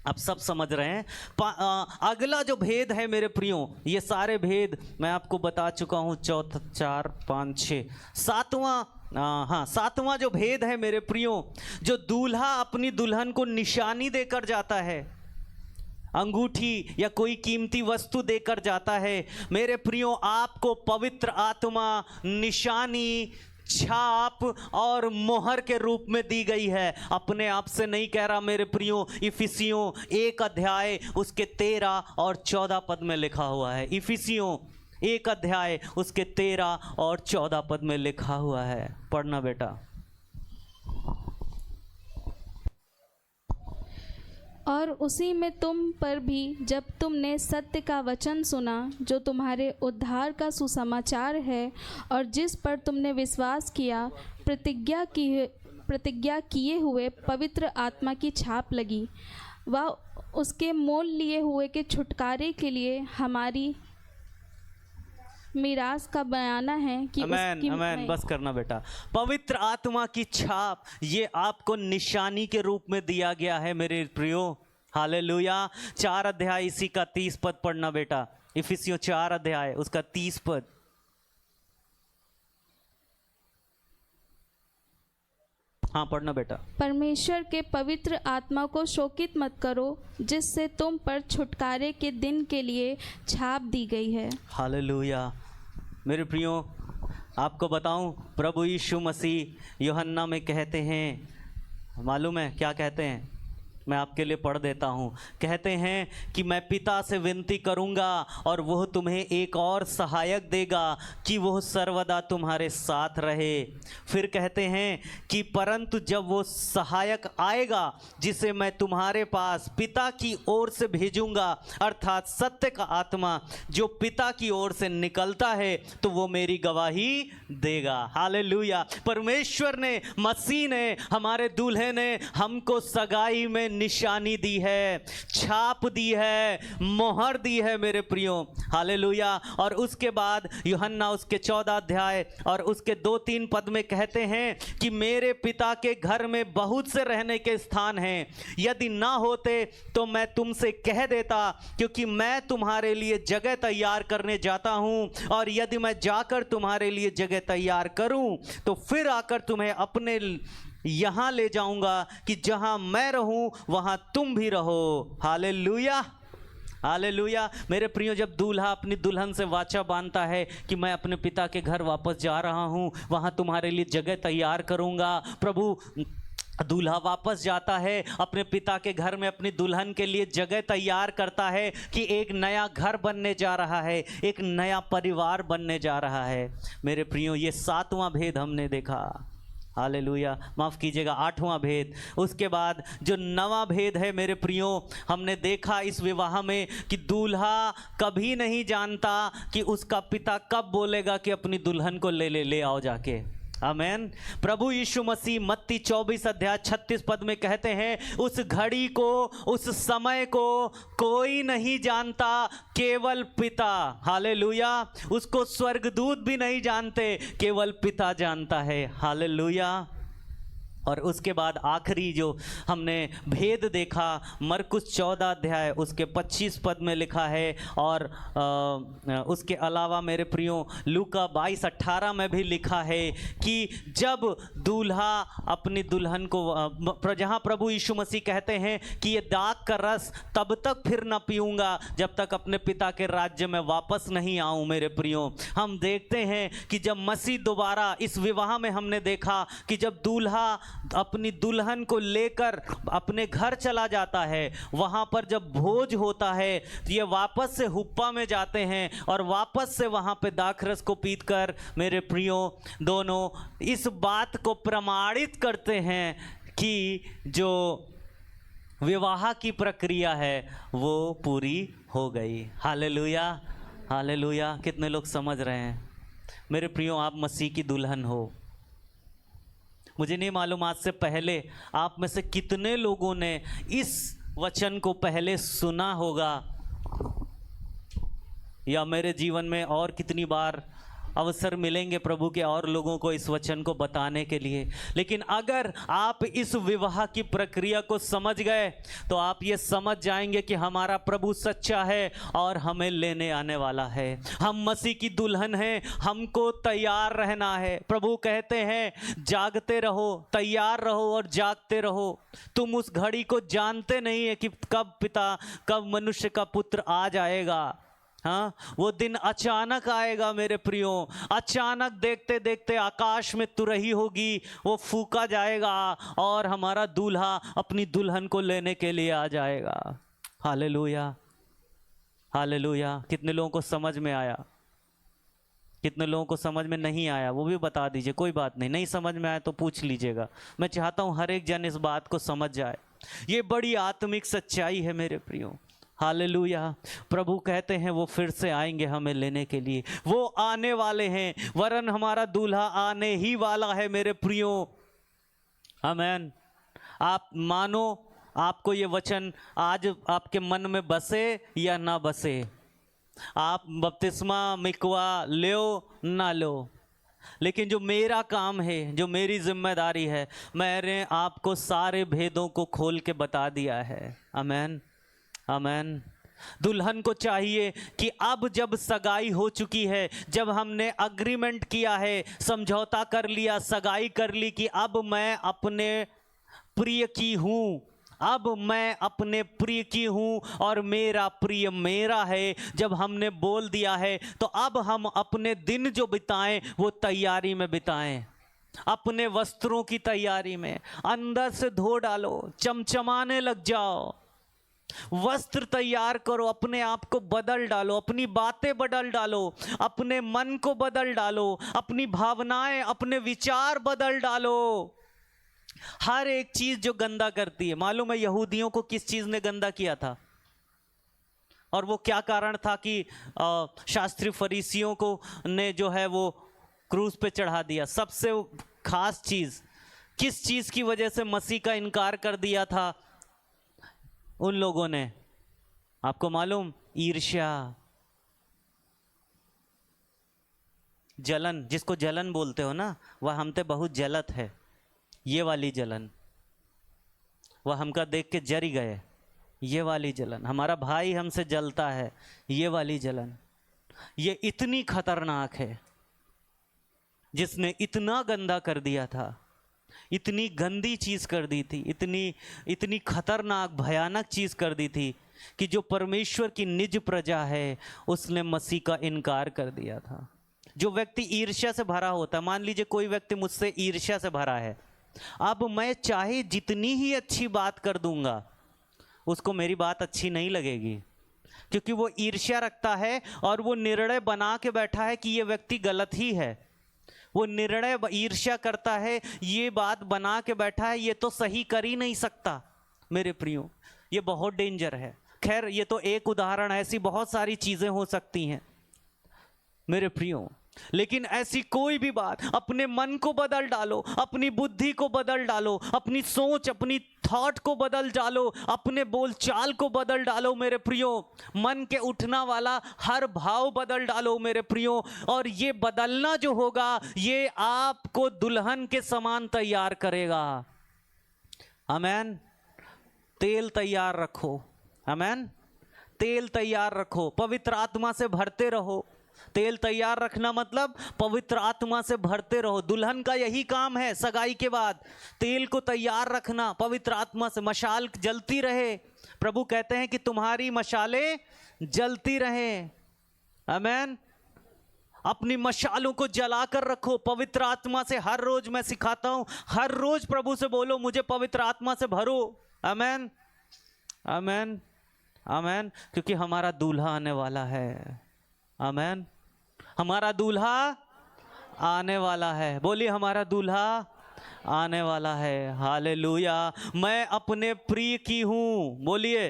A: आप सब समझ रहे हैं। अगला जो भेद है मेरे प्रियो, ये सारे भेद मैं आपको बता चुका हूँ। चौथा, 4, 5, 6, सातवां जो भेद है मेरे प्रियो, जो दूल्हा अपनी दुल्हन को निशानी देकर जाता है, अंगूठी या कोई कीमती वस्तु देकर जाता है। मेरे प्रियो, आपको पवित्र आत्मा निशानी, छाप और मोहर के रूप में दी गई है। अपने आप से नहीं कह रहा मेरे प्रियो। इफिसियों 1 अध्याय उसके 13 और 14 पद में लिखा हुआ है। इफिसियों 1 अध्याय उसके 13 और 14 पद में लिखा हुआ है। पढ़ना बेटा।
B: और उसी में तुम पर भी, जब तुमने सत्य का वचन सुना, जो तुम्हारे उद्धार का सुसमाचार है, और जिस पर तुमने विश्वास किया, प्रतिज्ञा किए हुए पवित्र आत्मा की छाप लगी। वह उसके मोल लिए हुए के छुटकारे के लिए हमारी मीरास का बयाना है कि
A: अमेन, अमेन। बस करना बेटा। पवित्र आत्मा की छाप ये आपको निशानी के रूप में दिया गया है मेरे प्रियो। हालेलुया। 4 अध्याय इसी का 30 पद पढ़ना बेटा। इफिसियों 4 अध्याय उसका 30 पद। हाँ, पढ़ना बेटा।
B: परमेश्वर के पवित्र आत्मा को शोकित मत करो, जिससे तुम पर छुटकारे के दिन के लिए छाप दी गई है।
A: हालेलुया। मेरे प्रियो, आपको बताऊं, प्रभु यीशु मसीह यूहन्ना में कहते हैं, मालूम है क्या कहते हैं? मैं आपके लिए पढ़ देता हूँ। कहते हैं कि मैं पिता से विनती करूँगा और वह तुम्हें एक और सहायक देगा कि वह सर्वदा तुम्हारे साथ रहे। फिर कहते हैं कि परंतु जब वो सहायक आएगा, जिसे मैं तुम्हारे पास पिता की ओर से भेजूँगा, अर्थात सत्य का आत्मा जो पिता की ओर से निकलता है, तो वो मेरी गवाही देगा। हालेलुया। परमेश्वर ने, मसीह ने, हमारे दूल्हे ने हमको सगाई में निशानी दी है, छाप दी है, मोहर दी है मेरे प्रियो। हालेलुया। और उसके बाद यूहन्ना उसके 14 अध्याय और उसके 2-3 पद में कहते हैं कि मेरे पिता के घर में बहुत से रहने के स्थान हैं, यदि ना होते तो मैं तुमसे कह देता, क्योंकि मैं तुम्हारे लिए जगह तैयार करने जाता हूं। और यदि मैं जाकर तुम्हारे लिए जगह तैयार करूं तो फिर आकर तुम्हें अपने यहाँ ले जाऊंगा कि जहाँ मैं रहूं वहाँ तुम भी रहो। हालेलुया। हालेलुया। मेरे प्रियो, जब दूल्हा अपनी दुल्हन से वाचा बांधता है कि मैं अपने पिता के घर वापस जा रहा हूँ, वहाँ तुम्हारे लिए जगह तैयार करूँगा, प्रभु दूल्हा वापस जाता है अपने पिता के घर में, अपनी दुल्हन के लिए जगह तैयार करता है कि एक नया घर बनने जा रहा है, एक नया परिवार बनने जा रहा है। मेरे प्रियो, ये 7वां भेद हमने देखा। हालेलुया। माफ़ कीजिएगा, 8वां भेद। उसके बाद जो 9वां भेद है मेरे प्रियो, हमने देखा इस विवाह में कि दूल्हा कभी नहीं जानता कि उसका पिता कब बोलेगा कि अपनी दुल्हन को ले आओ जाके। आमेन। प्रभु यीशु मसीह मत्ती 24 अध्याय 36 पद में कहते हैं, उस घड़ी को, उस समय को कोई नहीं जानता, केवल पिता। हालेलुया। उसको स्वर्गदूत भी नहीं जानते, केवल पिता जानता है। हालेलुया। और उसके बाद आखिरी जो हमने भेद देखा मरकुस 14 अध्याय उसके 25 पद में लिखा है, और उसके अलावा मेरे प्रियो लूका 22:18 में भी लिखा है कि जब दूल्हा अपनी दुल्हन को, जहाँ प्रभु यीशु मसीह कहते हैं कि ये दाख का रस तब तक फिर न पीऊँगा जब तक अपने पिता के राज्य में वापस नहीं आऊँ। मेरे प्रियो, हम देखते हैं कि जब मसीह दोबारा इस विवाह में हमने देखा कि जब दूल्हा अपनी दुल्हन को लेकर अपने घर चला जाता है, वहाँ पर जब भोज होता है तो ये वापस से हुप्पा में जाते हैं और वापस से वहाँ पे दाखरस को पीकर मेरे प्रियो दोनों इस बात को प्रमाणित करते हैं कि जो विवाह की प्रक्रिया है वो पूरी हो गई। Hallelujah, hallelujah. कितने लोग समझ रहे हैं? मेरे प्रियो, आप मसीह की दुल्हन हो। मुझे नहीं मालूम आज से पहले आप में से कितने लोगों ने इस वचन को पहले सुना होगा, या मेरे जीवन में और कितनी बार अवसर मिलेंगे प्रभु के और लोगों को इस वचन को बताने के लिए। लेकिन अगर आप इस विवाह की प्रक्रिया को समझ गए तो आप ये समझ जाएंगे कि हमारा प्रभु सच्चा है और हमें लेने आने वाला है। हम मसीह की दुल्हन हैं, हमको तैयार रहना है। प्रभु कहते हैं जागते रहो, तैयार रहो और जागते रहो। तुम उस घड़ी को जानते नहीं है कि कब मनुष्य का पुत्र आ जाएगा। हाँ, वो दिन अचानक आएगा मेरे प्रियो। अचानक देखते देखते आकाश में तुरही होगी, वो फूका जाएगा और हमारा दूल्हा अपनी दुल्हन को लेने के लिए आ जाएगा। Hallelujah, hallelujah. कितने लोगों को समझ में आया? कितने लोगों को समझ में नहीं आया वो भी बता दीजिए, कोई बात नहीं। नहीं समझ में आया तो पूछ लीजिएगा। मैं चाहता हूँ हर एक जन इस बात को समझ जाए। ये बड़ी आत्मिक सच्चाई है मेरे प्रियो। हालेलुया। प्रभु कहते हैं वो फिर से आएंगे हमें लेने के लिए। वो आने वाले हैं, वरन हमारा दूल्हा आने ही वाला है मेरे प्रियो। आमीन। आप मानो, आपको ये वचन आज आपके मन में बसे या ना बसे, आप बपतिस्मा मिकवा लो ना लो, लेकिन जो मेरा काम है, जो मेरी जिम्मेदारी है, मैंने आपको सारे भेदों को खोल के बता दिया है। आमीन, आमीन। दुल्हन को चाहिए कि अब जब सगाई हो चुकी है, जब हमने अग्रीमेंट किया है, समझौता कर लिया, सगाई कर ली कि अब मैं अपने प्रिय की हूँ, अब मैं अपने प्रिय की हूँ और मेरा प्रिय मेरा है, जब हमने बोल दिया है तो अब हम अपने दिन जो बिताएं वो तैयारी में बिताएं। अपने वस्त्रों की तैयारी में अंदर से धो डालो, चमचमाने लग जाओ, वस्त्र तैयार करो, अपने आप को बदल डालो, अपनी बातें बदल डालो, अपने मन को बदल डालो, अपनी भावनाएं, अपने विचार बदल डालो। हर एक चीज जो गंदा करती है, मालूम है यहूदियों को किस चीज ने गंदा किया था और वो क्या कारण था कि शास्त्री फरीसियों को ने जो है वो क्रूस पे चढ़ा दिया। सबसे खास चीज, किस चीज की वजह से मसीह का इनकार कर दिया था उन लोगों ने? आपको मालूम? ईर्ष्या, जलन। जिसको जलन बोलते हो ना, वह हमते बहुत जलत है। ये वाली जलन, वह हमका देख के जरी गए, ये वाली जलन। हमारा भाई हमसे जलता है, ये वाली जलन। ये इतनी खतरनाक है, जिसने इतना गंदा कर दिया था, इतनी गंदी चीज कर दी थी, इतनी खतरनाक भयानक चीज कर दी थी कि जो परमेश्वर की निज प्रजा है उसने मसीह का इनकार कर दिया था। जो व्यक्ति ईर्ष्या से भरा होता है, मान लीजिए कोई व्यक्ति मुझसे ईर्ष्या से भरा है, अब मैं चाहे जितनी ही अच्छी बात कर दूंगा उसको मेरी बात अच्छी नहीं लगेगी, क्योंकि वो ईर्ष्या रखता है और वो निर्णय बना के बैठा है कि ये व्यक्ति गलत ही है। वो निर्णय ईर्ष्या करता है, ये बात बना के बैठा है, ये तो सही कर ही नहीं सकता। मेरे प्रियो, ये बहुत डेंजर है। खैर, ये तो एक उदाहरण है, ऐसी बहुत सारी चीजें हो सकती हैं मेरे प्रियो। लेकिन ऐसी कोई भी बात, अपने मन को बदल डालो, अपनी बुद्धि को बदल डालो, अपनी सोच, अपनी थॉट को बदल डालो, अपने बोलचाल को बदल डालो मेरे प्रियो। मन के उठना वाला हर भाव बदल डालो मेरे प्रियो। और ये बदलना जो होगा, ये आपको दुल्हन के समान तैयार करेगा। आमेन। तेल तैयार रखो, आमेन। तेल तैयार रखो, पवित्र आत्मा से भरते रहो। तेल तैयार रखना मतलब पवित्र आत्मा से भरते रहो। दुल्हन का यही काम है, सगाई के बाद तेल को तैयार रखना, पवित्र आत्मा से मशाल जलती रहे। प्रभु कहते हैं कि तुम्हारी मशालें जलती रहे, आमेन। अपनी मशालों को जलाकर रखो पवित्र आत्मा से। हर रोज मैं सिखाता हूं, हर रोज प्रभु से बोलो मुझे पवित्र आत्मा से भरो, आमेन, आमेन, आमेन। क्योंकि हमारा दूल्हा आने वाला है, आमेन। हमारा दूल्हा आने वाला है। बोलिए हमारा दूल्हा आने वाला है, हालेलुया। मैं अपने प्रिय की हूं, बोलिए,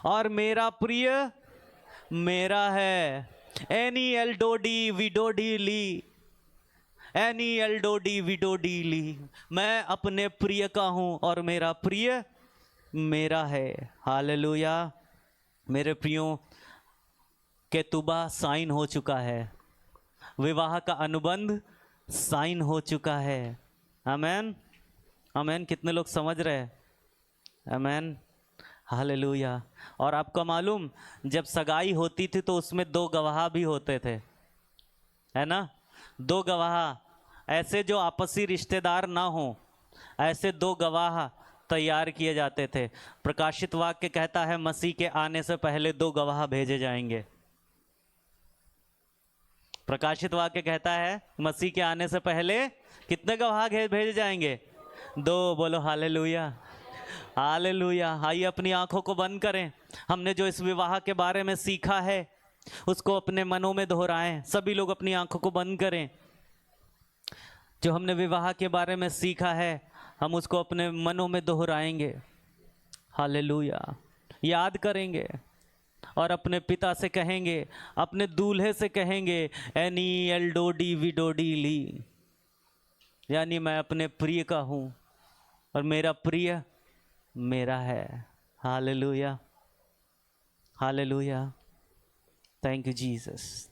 A: और मेरा प्रिय मेरा है। एनी एल्डोडी विडोडी ली, एनी एल्डोडी विडोडी ली। मैं अपने प्रिय का हूं और मेरा प्रिय मेरा है, हालेलुया। मेरे प्रियो, केतुबा साइन हो चुका है, विवाह का अनुबंध साइन हो चुका है, आमेन, आमेन। कितने लोग समझ रहे हैं, आमेन, हालेलुया। और आपको मालूम, जब सगाई होती थी तो उसमें 2 गवाह भी होते थे, है ना। 2 गवाह, ऐसे जो आपसी रिश्तेदार ना हो, ऐसे 2 गवाह तैयार किए जाते थे। प्रकाशित वाक्य कहता है मसीह के आने से पहले 2 गवाह भेजे जाएंगे। प्रकाशित वाक्य कहता है मसीह के आने से पहले कितने गवाह भेजे जाएंगे? 2। बोलो हालेलुया, हालेलुया। आइए अपनी आंखों को बंद करें। हमने जो इस विवाह के बारे में सीखा है उसको अपने मनों में दोहराएं। सभी लोग अपनी आंखों को बंद करें। जो हमने विवाह के बारे में सीखा है हम उसको अपने मनों में दोहराएंगे, हालेलुया, याद करेंगे और अपने पिता से कहेंगे, अपने दूल्हे से कहेंगे, एनी एल्डोडी विडोडी ली, यानी मैं अपने प्रिय का हूँ और मेरा प्रिय मेरा है, hallelujah, hallelujah. Thank you Jesus.